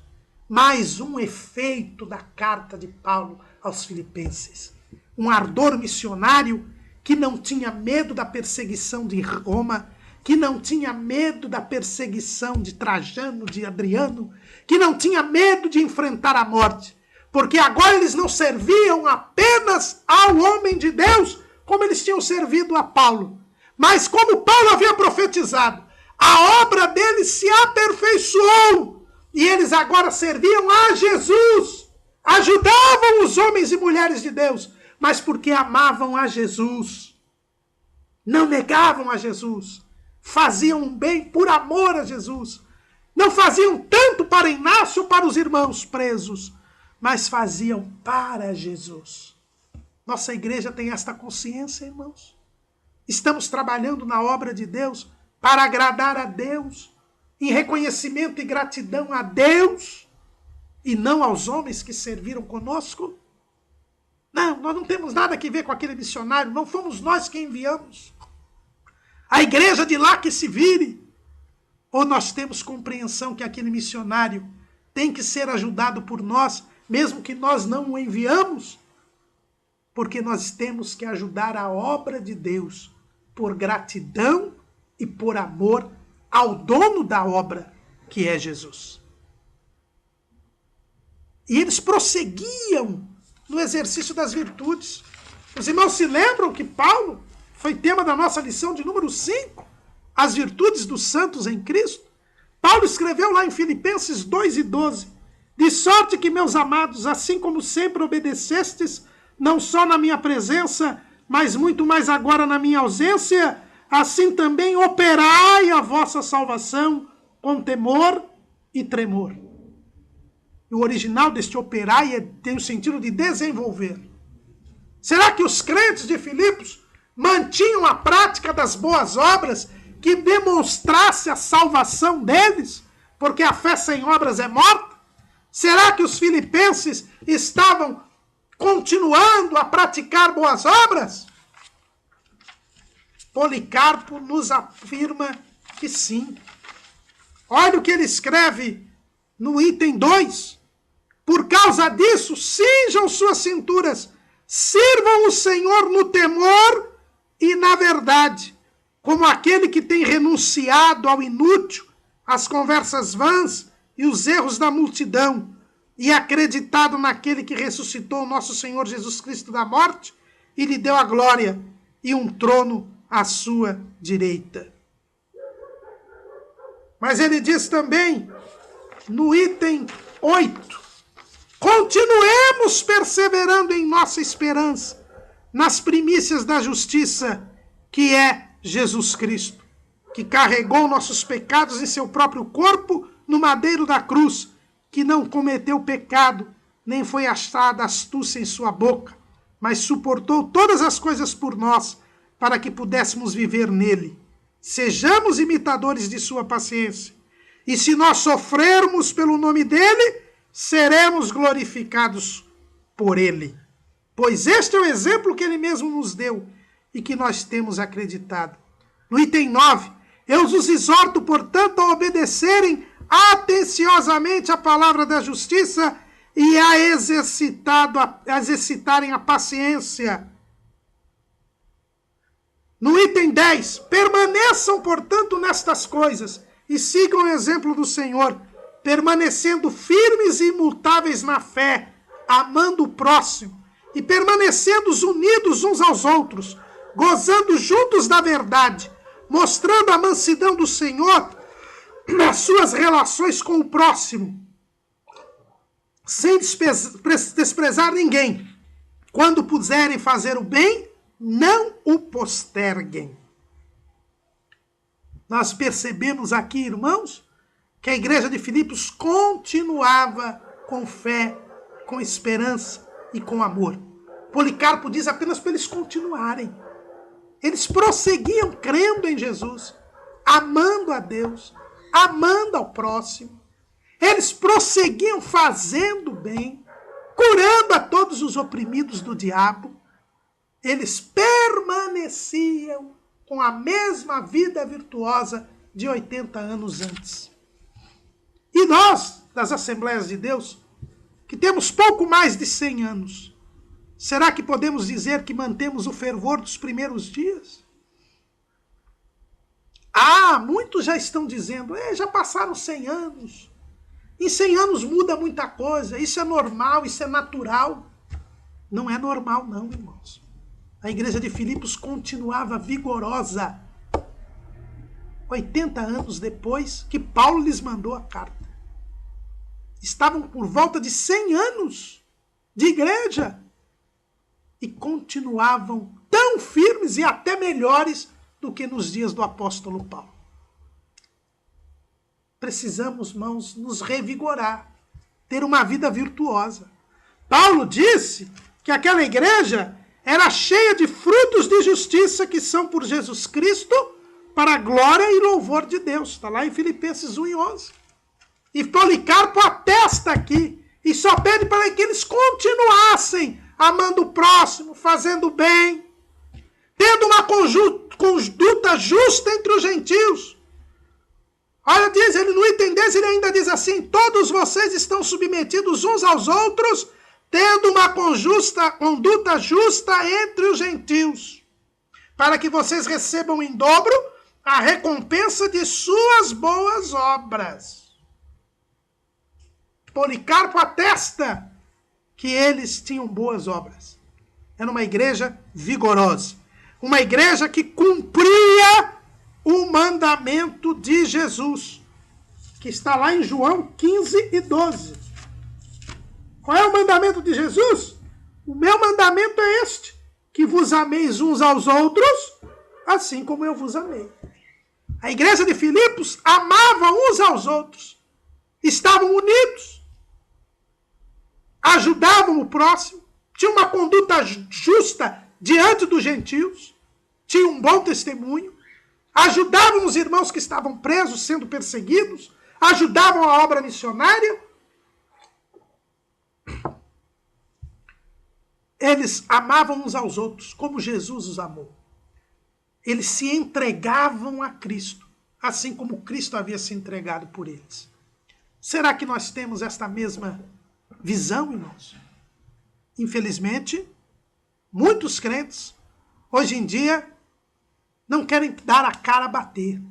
Mais um efeito da carta de Paulo aos filipenses. Um ardor missionário que não tinha medo da perseguição de Roma, que não tinha medo da perseguição de Trajano, de Adriano, que não tinha medo de enfrentar a morte, porque agora eles não serviam apenas ao homem de Deus, como eles tinham servido a Paulo, mas como Paulo havia profetizado, a obra deles se aperfeiçoou, e eles agora serviam a Jesus, ajudavam os homens e mulheres de Deus, mas porque amavam a Jesus, não negavam a Jesus, faziam um bem por amor a Jesus. Não faziam tanto para Inácio ou para os irmãos presos, mas faziam para Jesus. Nossa igreja tem esta consciência, irmãos. Estamos trabalhando na obra de Deus para agradar a Deus, em reconhecimento e gratidão a Deus, e não aos homens que serviram conosco. Não, nós não temos nada a ver com aquele missionário, não fomos nós que enviamos. A igreja de lá que se vire. Ou nós temos compreensão que aquele missionário tem que ser ajudado por nós, mesmo que nós não o enviamos, porque nós temos que ajudar a obra de Deus por gratidão e por amor ao dono da obra, que é Jesus. E eles prosseguiam no exercício das virtudes. Os irmãos se lembram que Paulo foi tema da nossa lição de número 5, as virtudes dos santos em Cristo? Paulo escreveu lá em Filipenses 2:12, de sorte que, meus amados, assim como sempre obedecestes, não só na minha presença, mas muito mais agora na minha ausência, assim também operai a vossa salvação com temor e tremor. O original deste operai tem o sentido de desenvolver. Será que os crentes de Filipos mantinham a prática das boas obras que demonstrasse a salvação deles? Porque a fé sem obras é morta? Será que os filipenses estavam continuando a praticar boas obras? Policarpo nos afirma que sim. Olha o que ele escreve no item 2. Por causa disso, cinjam suas cinturas, sirvam o Senhor no temor e na verdade, como aquele que tem renunciado ao inútil, às conversas vãs e os erros da multidão. e acreditado naquele que ressuscitou o nosso Senhor Jesus Cristo da morte e lhe deu a glória e um trono à sua direita. Mas ele diz também, no item 8, continuemos perseverando em nossa esperança, nas primícias da justiça, que é Jesus Cristo, que carregou nossos pecados em seu próprio corpo no madeiro da cruz, que não cometeu pecado, nem foi achada astúcia em sua boca, mas suportou todas as coisas por nós, para que pudéssemos viver nele. Sejamos imitadores de sua paciência. E se nós sofrermos pelo nome dele, seremos glorificados por ele. Pois este é o exemplo que ele mesmo nos deu e que nós temos acreditado. No item 9, eu os exorto, portanto, a obedecerem atenciosamente a palavra da justiça e a exercitarem a paciência. No item 10, permaneçam, portanto, nestas coisas e sigam o exemplo do Senhor, permanecendo firmes e imutáveis na fé, amando o próximo e permanecendo unidos uns aos outros, gozando juntos da verdade, mostrando a mansidão do Senhor nas suas relações com o próximo, sem desprezar ninguém. Quando puderem fazer o bem, não o posterguem. Nós percebemos aqui, irmãos, que a igreja de Filipos continuava com fé, com esperança e com amor. Policarpo diz apenas para eles continuarem. Eles prosseguiam crendo em Jesus, amando a Deus, amando ao próximo. Eles prosseguiam fazendo bem, curando a todos os oprimidos do diabo. Eles permaneciam com a mesma vida virtuosa de 80 anos antes. E nós, das Assembleias de Deus, que temos pouco mais de 100 anos, será que podemos dizer que mantemos o fervor dos primeiros dias? Muitos já estão dizendo, já passaram 100 anos. Em 100 anos muda muita coisa, isso é normal, isso é natural. Não é normal não, irmãos. A igreja de Filipos continuava vigorosa 80 anos depois que Paulo lhes mandou a carta. Estavam por volta de 100 anos de igreja e continuavam tão firmes e até melhores do que nos dias do apóstolo Paulo. Precisamos, irmãos, nos revigorar, ter uma vida virtuosa. Paulo disse que aquela igreja era cheia de frutos de justiça que são por Jesus Cristo para a glória e louvor de Deus. Está lá em Filipenses 1:11. E Policarpo atesta aqui e só pede para que eles continuassem amando o próximo, fazendo bem, tendo uma conduta justa entre os gentios. Olha, diz ele no item 10, ele ainda diz assim, todos vocês estão submetidos uns aos outros, tendo uma conduta justa entre os gentios, para que vocês recebam em dobro a recompensa de suas boas obras. Policarpo atesta que eles tinham boas obras. Era uma igreja vigorosa, uma igreja que cumpria o mandamento de Jesus, que está lá em João 15:12. Qual é o mandamento de Jesus? O meu mandamento é este, que vos ameis uns aos outros, assim como eu vos amei. A igreja de Filipos amava uns aos outros, estavam unidos, ajudavam o próximo, tinham uma conduta justa diante dos gentios, tinham um bom testemunho, ajudavam os irmãos que estavam presos, sendo perseguidos, ajudavam a obra missionária. Eles amavam uns aos outros, como Jesus os amou. Eles se entregavam a Cristo, assim como Cristo havia se entregado por eles. Será que nós temos esta mesma visão, irmãos? Infelizmente, muitos crentes, hoje em dia, não querem dar a cara a bater.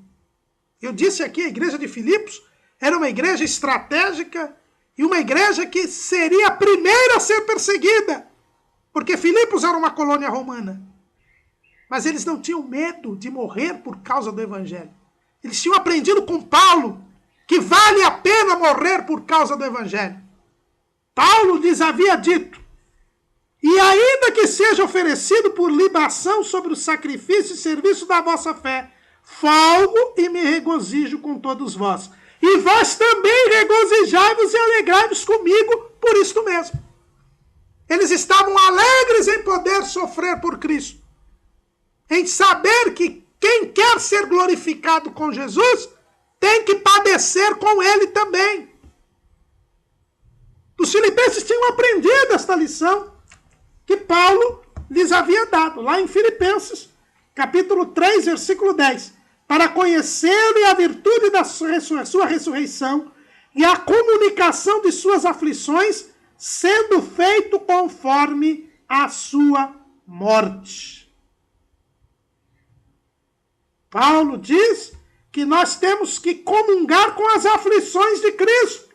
Eu disse aqui, a igreja de Filipos era uma igreja estratégica E uma igreja que seria a primeira a ser perseguida, porque Filipos era uma colônia romana. Mas eles não tinham medo de morrer por causa do evangelho. Eles tinham aprendido com Paulo que vale a pena morrer por causa do evangelho. Paulo lhes havia dito: e ainda que seja oferecido por libação sobre o sacrifício e serviço da vossa fé, folgo e me regozijo com todos vós. E vós também regozijai-vos e alegrai-vos comigo por isto mesmo. Eles estavam alegres em poder sofrer por Cristo, em saber que quem quer ser glorificado com Jesus tem que padecer com ele também. Os filipenses tinham aprendido esta lição que Paulo lhes havia dado, lá em Filipenses, capítulo 3, versículo 10. Para conhecerem a virtude da sua ressurreição e a comunicação de suas aflições, sendo feito conforme a sua morte. Paulo diz que nós temos que comungar com as aflições de Cristo.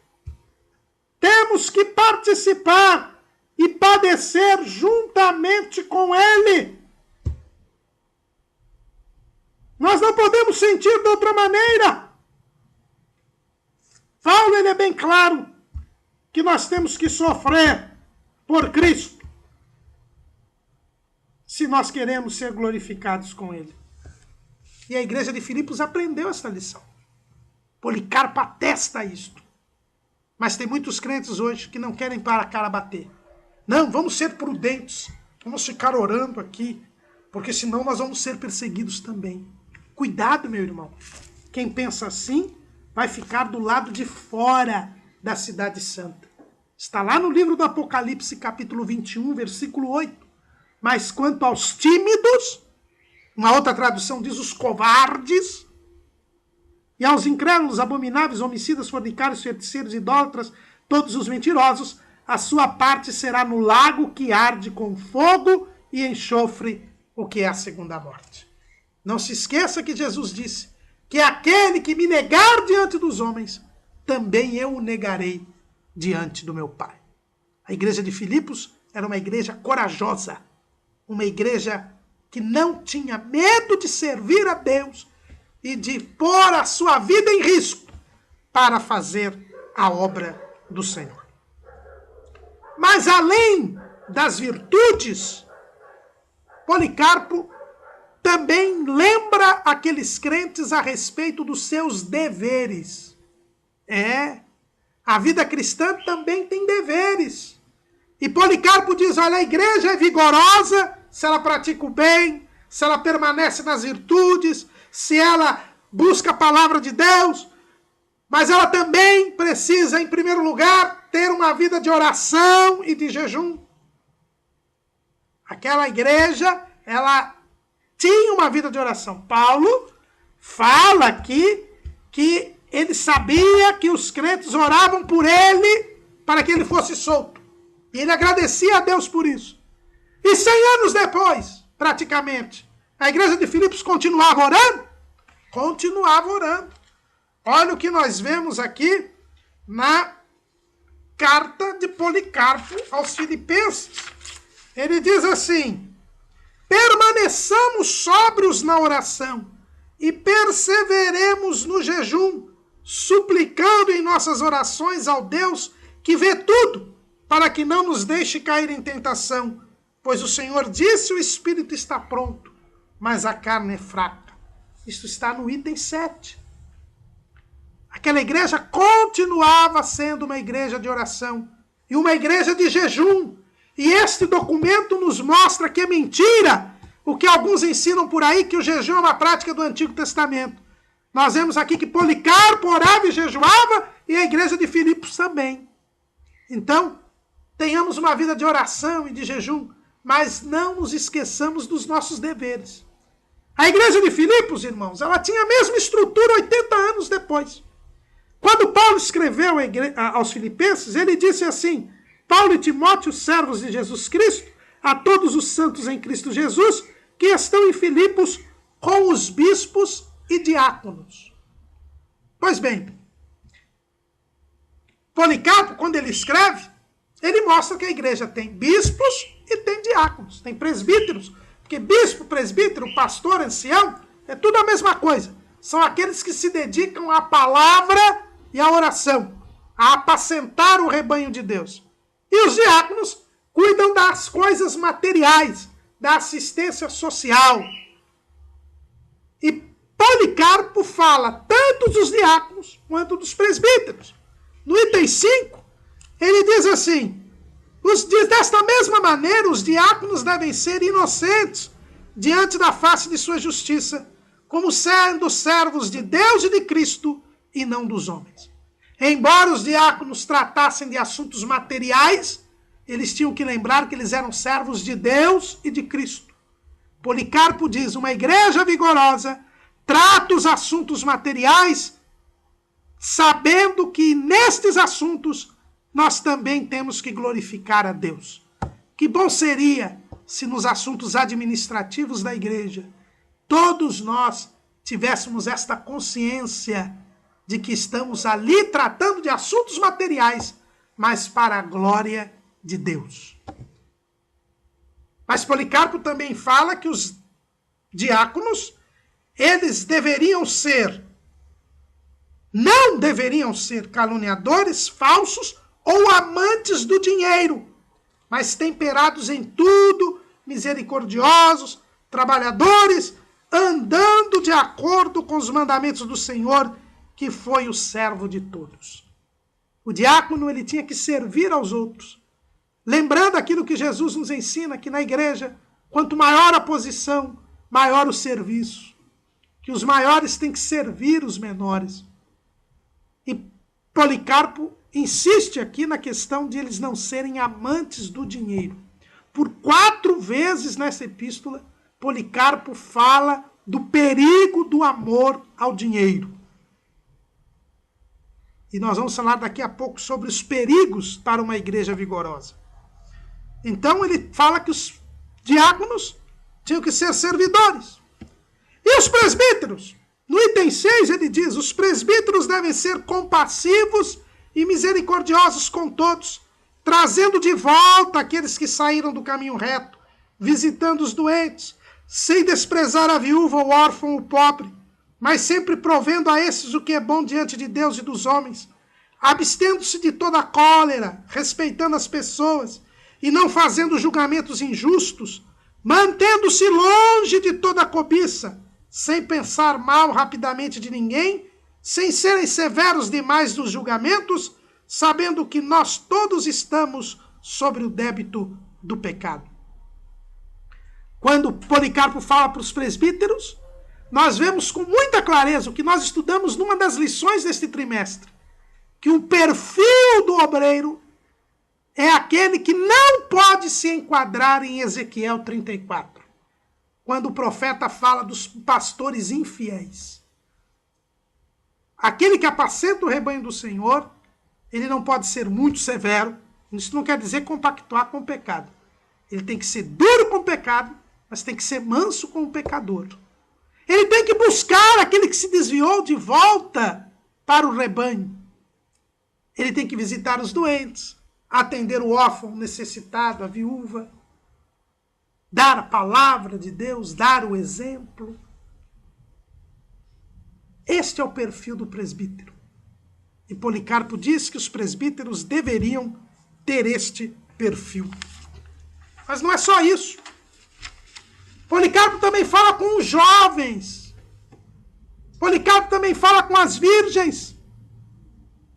Temos que participar e padecer juntamente com Ele. Nós não podemos sentir de outra maneira. Paulo, ele é bem claro que nós temos que sofrer por Cristo se nós queremos ser glorificados com Ele. E a igreja de Filipos aprendeu esta lição. Policarpo atesta isto. Mas tem muitos crentes hoje que não querem para a cara bater. Não, vamos ser prudentes. Vamos ficar orando aqui, porque senão nós vamos ser perseguidos também. Cuidado, meu irmão. Quem pensa assim vai ficar do lado de fora da cidade santa. Está lá no livro do Apocalipse, capítulo 21, versículo 8. Mas quanto aos tímidos, uma outra tradução diz os covardes, e aos incrédulos, abomináveis, homicidas, fornicários, feiticeiros, idólatras, todos os mentirosos, a sua parte será no lago que arde com fogo e enxofre, o que é a segunda morte. Não se esqueça que Jesus disse que aquele que me negar diante dos homens, também eu o negarei diante do meu Pai. A igreja de Filipos era uma igreja corajosa, uma igreja que não tinha medo de servir a Deus e de pôr a sua vida em risco para fazer a obra do Senhor. Mas além das virtudes, Policarpo também lembra aqueles crentes a respeito dos seus deveres. A vida cristã também tem deveres. E Policarpo diz, olha, a igreja é vigorosa se ela pratica o bem, se ela permanece nas virtudes, se ela busca a palavra de Deus, mas ela também precisa, em primeiro lugar, ter uma vida de oração e de jejum. Aquela igreja, ela tinha uma vida de oração. Paulo fala aqui que ele sabia que os crentes oravam por ele para que ele fosse solto. E ele agradecia a Deus por isso. E 100 anos depois, praticamente, a igreja de Filipos continuava orando? Continuava orando. Olha o que nós vemos aqui na carta de Policarpo aos Filipenses. Ele diz assim, permaneçamos sóbrios na oração e perseveremos no jejum, suplicando em nossas orações ao Deus que vê tudo, para que não nos deixe cair em tentação, pois o Senhor disse, o Espírito está pronto, mas a carne é fraca. Isso está no item 7. Aquela igreja continuava sendo uma igreja de oração e uma igreja de jejum. E este documento nos mostra que é mentira o que alguns ensinam por aí, que o jejum é uma prática do Antigo Testamento. Nós vemos aqui que Policarpo orava e jejuava e a igreja de Filipos também. Então, tenhamos uma vida de oração e de jejum, mas não nos esqueçamos dos nossos deveres. A igreja de Filipos, irmãos, ela tinha a mesma estrutura 80 anos depois. Quando Paulo escreveu aos Filipenses, ele disse assim, Paulo e Timóteo, servos de Jesus Cristo, a todos os santos em Cristo Jesus, que estão em Filipos com os bispos e diáconos. Pois bem, Policarpo, quando ele escreve, ele mostra que a igreja tem bispos e tem diáconos, tem presbíteros. Porque bispo, presbítero, pastor, ancião, é tudo a mesma coisa. São aqueles que se dedicam à palavra e à oração, a apacentar o rebanho de Deus. E os diáconos cuidam das coisas materiais, da assistência social. E Policarpo fala tanto dos diáconos quanto dos presbíteros. No item 5, ele diz assim: desta mesma maneira, os diáconos devem ser inocentes diante da face de sua justiça, como sendo servos de Deus e de Cristo e não dos homens. Embora os diáconos tratassem de assuntos materiais, eles tinham que lembrar que eles eram servos de Deus e de Cristo. Policarpo diz: uma igreja vigorosa trata os assuntos materiais, sabendo que nestes assuntos nós também temos que glorificar a Deus. Que bom seria se nos assuntos administrativos da igreja todos nós tivéssemos esta consciência de que estamos ali tratando de assuntos materiais, mas para a glória de Deus. Mas Policarpo também fala que os diáconos, eles não deveriam ser caluniadores, falsos ou amantes do dinheiro, mas temperados em tudo, misericordiosos, trabalhadores, andando de acordo com os mandamentos do Senhor, que foi o servo de todos. O diácono, ele tinha que servir aos outros, lembrando aquilo que Jesus nos ensina, que na igreja, quanto maior a posição, maior o serviço, que os maiores têm que servir os menores. E Policarpo insiste aqui na questão de eles não serem amantes do dinheiro. Por 4 vezes nessa epístola, Policarpo fala do perigo do amor ao dinheiro. E nós vamos falar daqui a pouco sobre os perigos para uma igreja vigorosa. Então ele fala que os diáconos tinham que ser servidores. E os presbíteros? No item 6 ele diz: os presbíteros devem ser compassivos e misericordiosos com todos, trazendo de volta aqueles que saíram do caminho reto, visitando os doentes, sem desprezar a viúva, o órfão, o pobre, mas sempre provendo a esses o que é bom diante de Deus e dos homens, abstendo-se de toda cólera, respeitando as pessoas e não fazendo julgamentos injustos, mantendo-se longe de toda cobiça, sem pensar mal rapidamente de ninguém, sem serem severos demais nos julgamentos, sabendo que nós todos estamos sobre o débito do pecado. Quando Policarpo fala para os presbíteros, nós vemos com muita clareza o que nós estudamos numa das lições deste trimestre, que o perfil do obreiro é aquele que não pode se enquadrar em Ezequiel 34, quando o profeta fala dos pastores infiéis. Aquele que apacenta o rebanho do Senhor, ele não pode ser muito severo. Isso não quer dizer compactuar com o pecado. Ele tem que ser duro com o pecado, mas tem que ser manso com o pecador. Ele tem que buscar aquele que se desviou de volta para o rebanho. Ele tem que visitar os doentes, atender o órfão necessitado, a viúva, dar a palavra de Deus, dar o exemplo. Este é o perfil do presbítero. E Policarpo diz que os presbíteros deveriam ter este perfil. Mas não é só isso. Policarpo também fala com os jovens. Policarpo também fala com as virgens.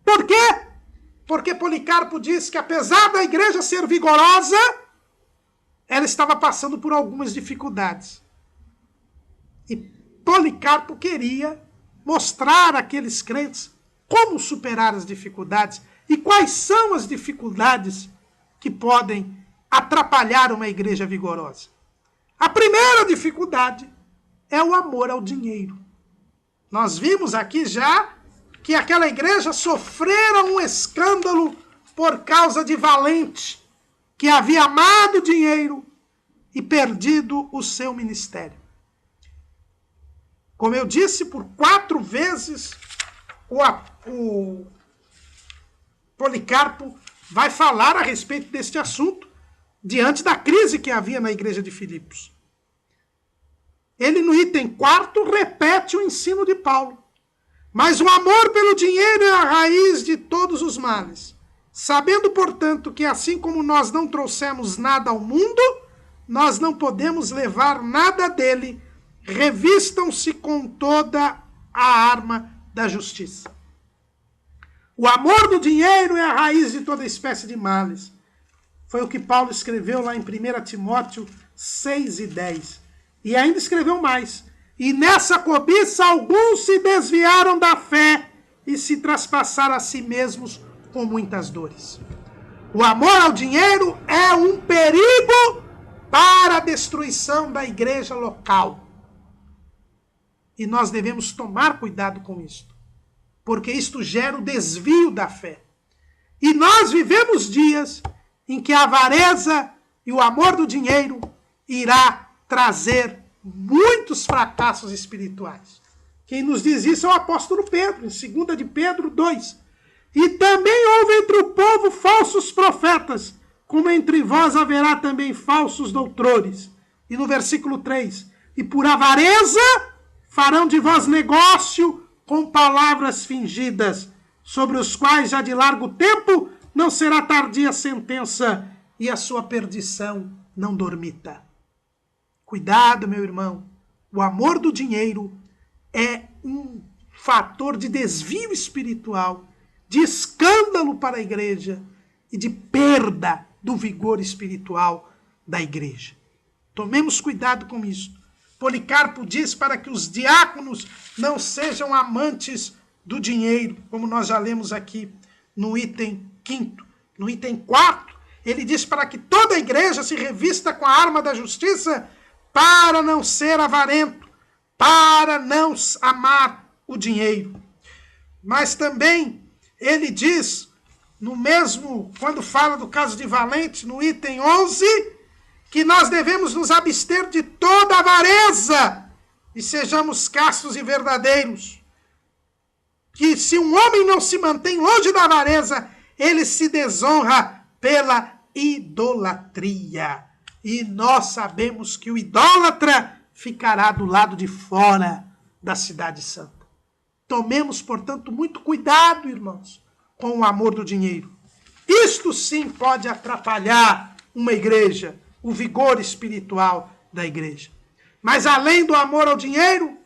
Por quê? Porque Policarpo diz que apesar da igreja ser vigorosa, ela estava passando por algumas dificuldades. E Policarpo queria mostrar àqueles crentes como superar as dificuldades e quais são as dificuldades que podem atrapalhar uma igreja vigorosa. A primeira dificuldade é o amor ao dinheiro. Nós vimos aqui já que aquela igreja sofrera um escândalo por causa de Valente, que havia amado o dinheiro e perdido o seu ministério. Como eu disse, por 4 vezes o Policarpo vai falar a respeito deste assunto diante da crise que havia na igreja de Filipos. Ele, no item 4, repete o ensino de Paulo. Mas o amor pelo dinheiro é a raiz de todos os males. Sabendo, portanto, que assim como nós não trouxemos nada ao mundo, nós não podemos levar nada dele. Revistam-se com toda a arma da justiça. O amor do dinheiro é a raiz de toda espécie de males. Foi o que Paulo escreveu lá em 1 Timóteo 6:10. E ainda escreveu mais. E nessa cobiça alguns se desviaram da fé e se traspassaram a si mesmos com muitas dores. O amor ao dinheiro é um perigo para a destruição da igreja local. E nós devemos tomar cuidado com isto, porque isto gera o desvio da fé. E nós vivemos dias em que a avareza e o amor do dinheiro irá trazer muitos fracassos espirituais. Quem nos diz isso é o apóstolo Pedro, em 2 de Pedro 2. E também houve entre o povo falsos profetas, como entre vós haverá também falsos doutores. E no versículo 3, e por avareza farão de vós negócio com palavras fingidas, sobre os quais já de largo tempo não será tardia a sentença, e a sua perdição não dormita. Cuidado, meu irmão. O amor do dinheiro é um fator de desvio espiritual, de escândalo para a igreja e de perda do vigor espiritual da igreja. Tomemos cuidado com isso. Policarpo diz para que os diáconos não sejam amantes do dinheiro, como nós já lemos aqui no item 5º. No item 4, ele diz para que toda a igreja se revista com a arma da justiça para não ser avarento, para não amar o dinheiro. Mas também ele diz, no mesmo, quando fala do caso de Valente, no item 11, que nós devemos nos abster de toda avareza e sejamos castos e verdadeiros. Que se um homem não se mantém longe da avareza, ele se desonra pela idolatria. E nós sabemos que o idólatra ficará do lado de fora da cidade santa. Tomemos, portanto, muito cuidado, irmãos, com o amor do dinheiro. Isto sim pode atrapalhar uma igreja, o vigor espiritual da igreja. Mas além do amor ao dinheiro,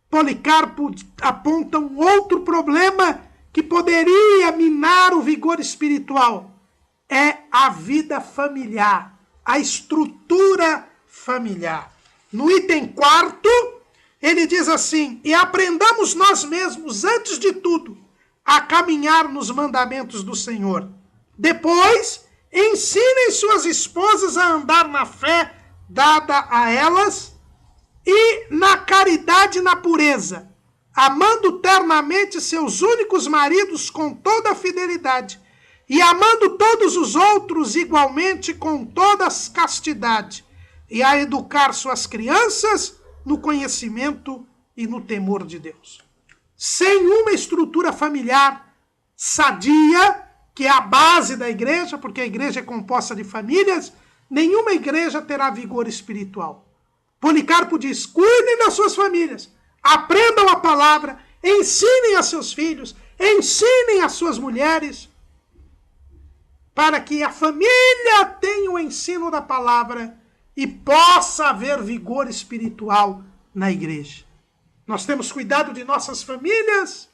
Policarpo aponta um outro problema que poderia minar o vigor espiritual. É a vida familiar, a estrutura familiar. No item 4, ele diz assim: e aprendamos nós mesmos, antes de tudo, a caminhar nos mandamentos do Senhor. Depois, ensinem suas esposas a andar na fé dada a elas e na caridade e na pureza, amando ternamente seus únicos maridos com toda a fidelidade, e amando todos os outros igualmente com toda a castidade, e a educar suas crianças no conhecimento e no temor de Deus. Sem uma estrutura familiar sadia, que é a base da igreja, porque a igreja é composta de famílias, nenhuma igreja terá vigor espiritual. Policarpo diz: cuidem das suas famílias, aprendam a palavra, ensinem a seus filhos, ensinem as suas mulheres, para que a família tenha o ensino da palavra e possa haver vigor espiritual na igreja. Nós temos cuidado de nossas famílias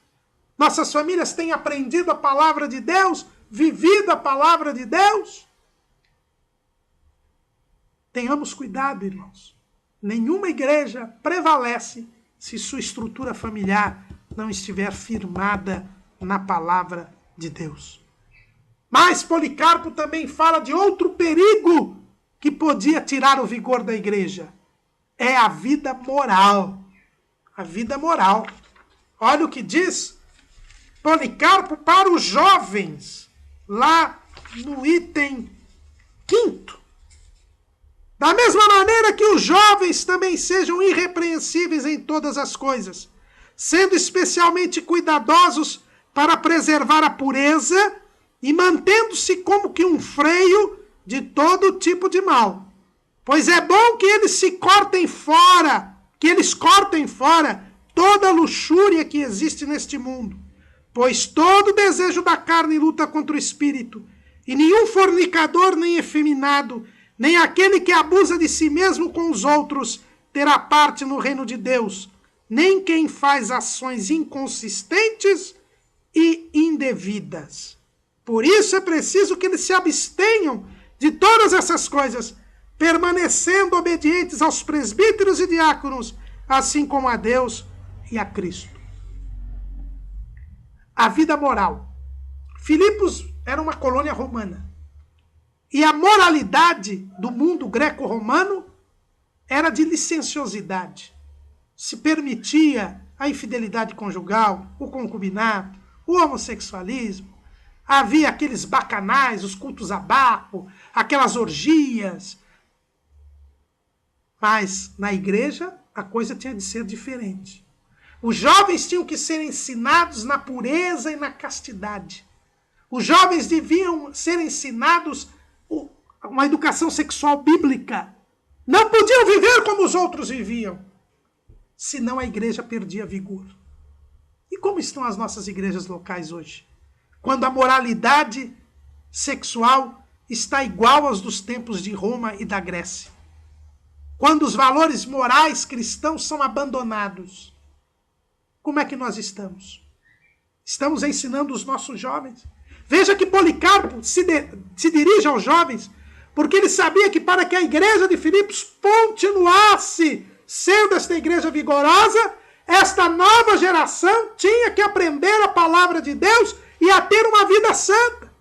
têm aprendido a palavra de Deus, vivido a palavra de Deus. Tenhamos cuidado, irmãos. Nenhuma igreja prevalece se sua estrutura familiar não estiver firmada na palavra de Deus. Mas Policarpo também fala de outro perigo que podia tirar o vigor da igreja. É a vida moral. A vida moral. Olha o que diz Policarpo para os jovens, lá no item 5º. Da mesma maneira que os jovens também sejam irrepreensíveis em todas as coisas, sendo especialmente cuidadosos para preservar a pureza e mantendo-se como que um freio de todo tipo de mal. Pois é bom que eles cortem fora toda a luxúria que existe neste mundo. Pois todo desejo da carne luta contra o espírito, e nenhum fornicador, nem efeminado, nem aquele que abusa de si mesmo com os outros terá parte no reino de Deus, nem quem faz ações inconsistentes e indevidas. Por isso é preciso que eles se abstenham de todas essas coisas, permanecendo obedientes aos presbíteros e diáconos, assim como a Deus e a Cristo. A vida moral. Filipos era uma colônia romana. E a moralidade do mundo greco-romano era de licenciosidade. Se permitia a infidelidade conjugal, o concubinato, o homossexualismo. Havia aqueles bacanais, os cultos a Baco, aquelas orgias. Mas na igreja a coisa tinha de ser diferente. Os jovens tinham que ser ensinados na pureza e na castidade. Os jovens deviam ser ensinados uma educação sexual bíblica. Não podiam viver como os outros viviam, senão a igreja perdia vigor. E como estão as nossas igrejas locais hoje? Quando a moralidade sexual está igual aos dos tempos de Roma e da Grécia. Quando os valores morais cristãos são abandonados. Como é que nós estamos? Estamos ensinando os nossos jovens. Veja que Policarpo se dirige aos jovens, porque ele sabia que para que a igreja de Filipos continuasse sendo esta igreja vigorosa, esta nova geração tinha que aprender a palavra de Deus e a ter uma vida santa.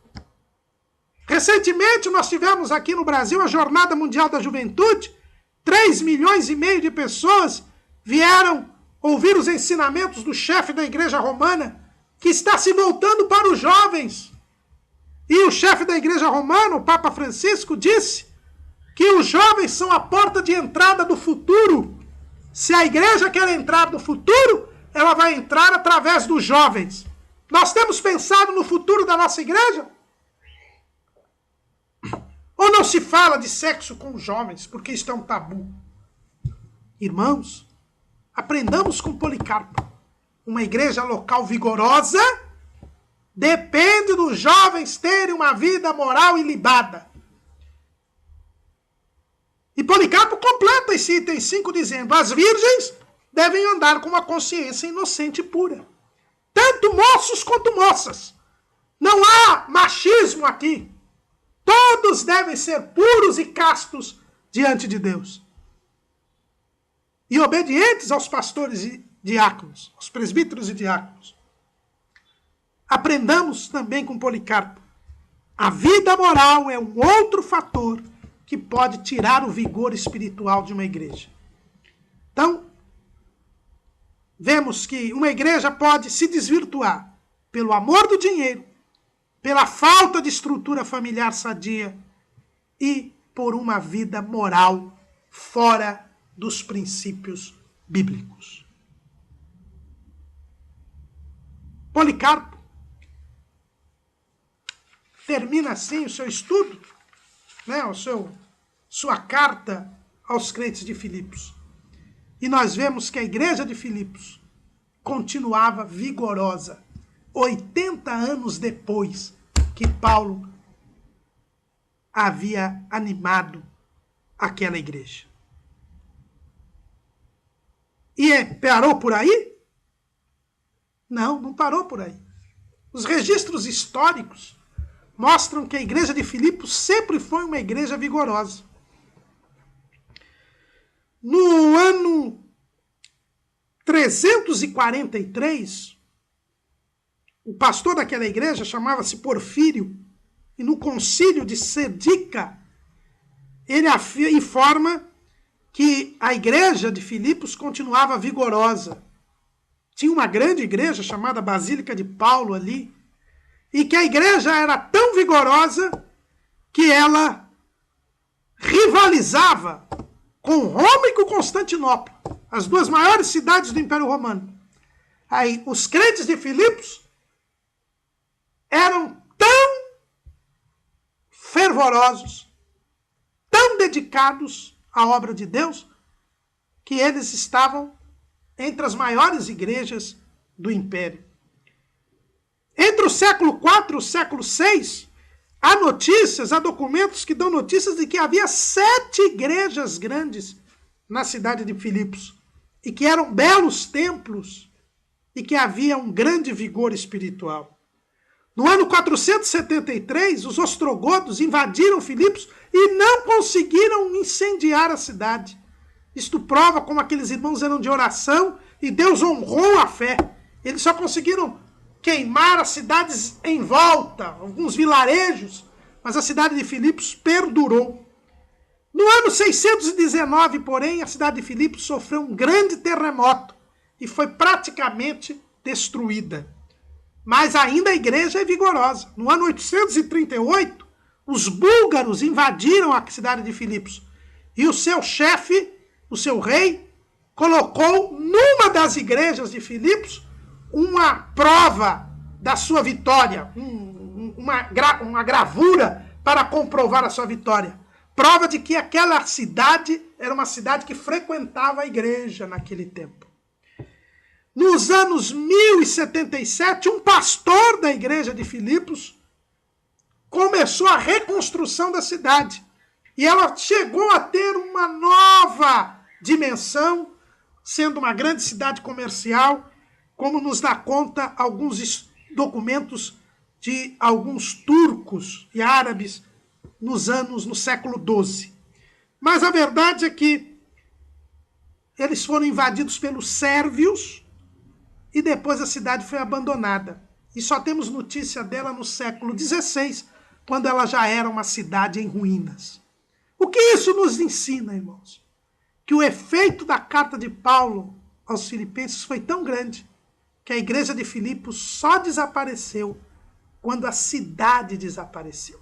Recentemente nós tivemos aqui no Brasil a Jornada Mundial da Juventude. 3,5 milhões de pessoas vieram ouvir os ensinamentos do chefe da igreja romana, que está se voltando para os jovens. E o chefe da igreja romana, o Papa Francisco, disse que os jovens são a porta de entrada do futuro. Se a igreja quer entrar no futuro, ela vai entrar através dos jovens. Nós temos pensado no futuro da nossa igreja? Ou não se fala de sexo com os jovens, porque isto é um tabu? Irmãos, aprendamos com Policarpo. Uma igreja local vigorosa depende dos jovens terem uma vida moral ilibada. E Policarpo completa esse item 5 dizendo: as virgens devem andar com uma consciência inocente e pura. Tanto moços quanto moças. Não há machismo aqui. Todos devem ser puros e castos diante de Deus. E obedientes aos pastores e diáconos, aos presbíteros e diáconos. Aprendamos também com Policarpo. A vida moral é um outro fator que pode tirar o vigor espiritual de uma igreja. Então, vemos que uma igreja pode se desvirtuar pelo amor do dinheiro, pela falta de estrutura familiar sadia e por uma vida moral fora dos princípios bíblicos. Policarpo termina assim o seu estudo, né, sua carta aos crentes de Filipos. E nós vemos que a igreja de Filipos continuava vigorosa 80 anos depois que Paulo havia animado aquela igreja. E parou por aí? Não, não parou por aí. Os registros históricos mostram que a igreja de Filipos sempre foi uma igreja vigorosa. No ano 343, o pastor daquela igreja chamava-se Porfírio, e no concílio de Sedica, ele informa que a igreja de Filipos continuava vigorosa. Tinha uma grande igreja chamada Basílica de Paulo ali, e que a igreja era tão vigorosa que ela rivalizava com Roma e com Constantinopla, as duas maiores cidades do Império Romano. Aí os crentes de Filipos eram tão fervorosos, tão dedicados à obra de Deus, que eles estavam entre as maiores igrejas do império. Entre o século IV e o século VI, há documentos que dão notícias de que havia 7 igrejas grandes na cidade de Filipos, e que eram belos templos, e que havia um grande vigor espiritual. No ano 473, os ostrogodos invadiram Filipos e não conseguiram incendiar a cidade. Isto prova como aqueles irmãos eram de oração e Deus honrou a fé. Eles só conseguiram queimar as cidades em volta, alguns vilarejos, mas a cidade de Filipos perdurou. No ano 619, porém, a cidade de Filipos sofreu um grande terremoto e foi praticamente destruída. Mas ainda a igreja é vigorosa. No ano 838, os búlgaros invadiram a cidade de Filipos e o seu chefe, o seu rei, colocou numa das igrejas de Filipos uma prova da sua vitória, uma gravura para comprovar a sua vitória. Prova de que aquela cidade era uma cidade que frequentava a igreja naquele tempo. Nos anos 1077, um pastor da igreja de Filipos começou a reconstrução da cidade. E ela chegou a ter uma nova dimensão, sendo uma grande cidade comercial, como nos dá conta alguns documentos de alguns turcos e árabes no século XII. Mas a verdade é que eles foram invadidos pelos sérvios e depois a cidade foi abandonada. E só temos notícia dela no século XVI, quando ela já era uma cidade em ruínas. O que isso nos ensina, irmãos? Que o efeito da carta de Paulo aos Filipenses foi tão grande que a igreja de Filipos só desapareceu quando a cidade desapareceu.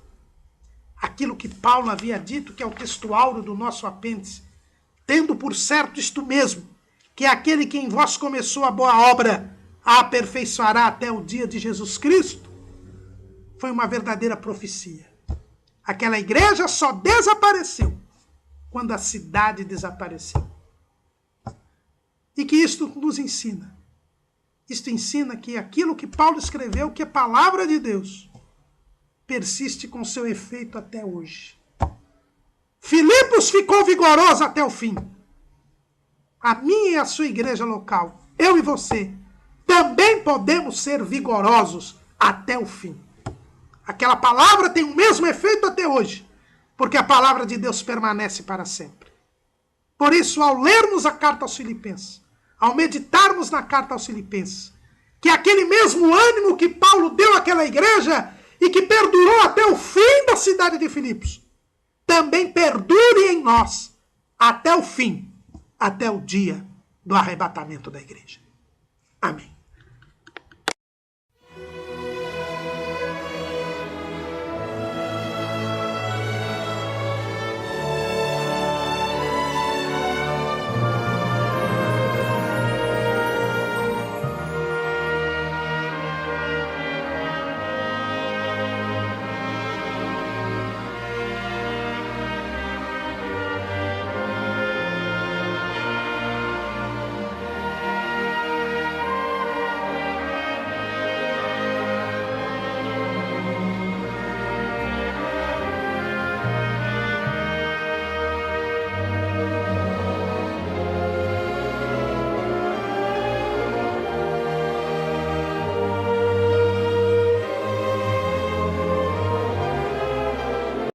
Aquilo que Paulo havia dito, que é o textuário do nosso apêndice, tendo por certo isto mesmo, que aquele que em vós começou a boa obra a aperfeiçoará até o dia de Jesus Cristo, foi uma verdadeira profecia. Aquela igreja só desapareceu quando a cidade desapareceu. E que isto nos ensina? Isto ensina que aquilo que Paulo escreveu, que é palavra de Deus, persiste com seu efeito até hoje. Filipos ficou vigoroso até o fim. A minha e a sua igreja local, eu e você, também podemos ser vigorosos até o fim. Aquela palavra tem o mesmo efeito até hoje, porque a palavra de Deus permanece para sempre. Por isso, ao lermos a carta aos Filipenses, ao meditarmos na carta aos Filipenses, que aquele mesmo ânimo que Paulo deu àquela igreja e que perdurou até o fim da cidade de Filipos, também perdure em nós até o fim, até o dia do arrebatamento da igreja. Amém.